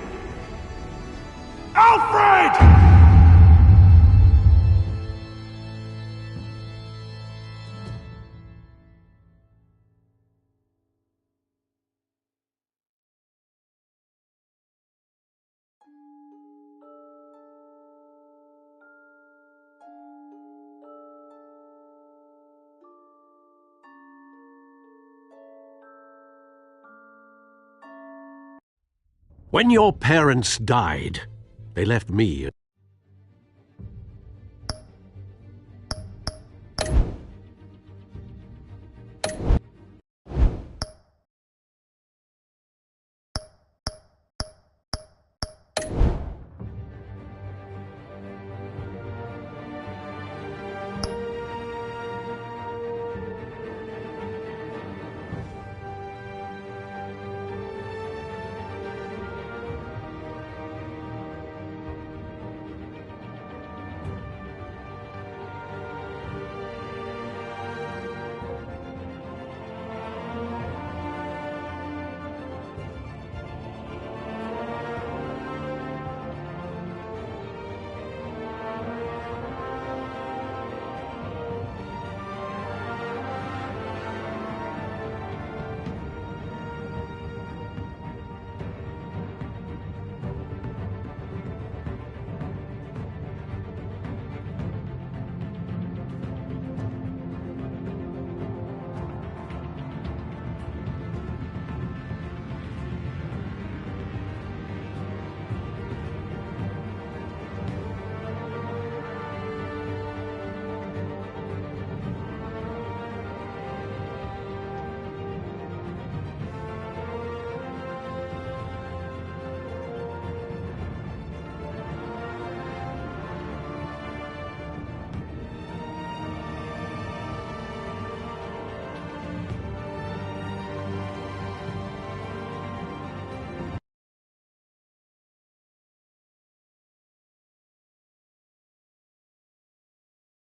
E: Alfred!
F: When your parents died, they left me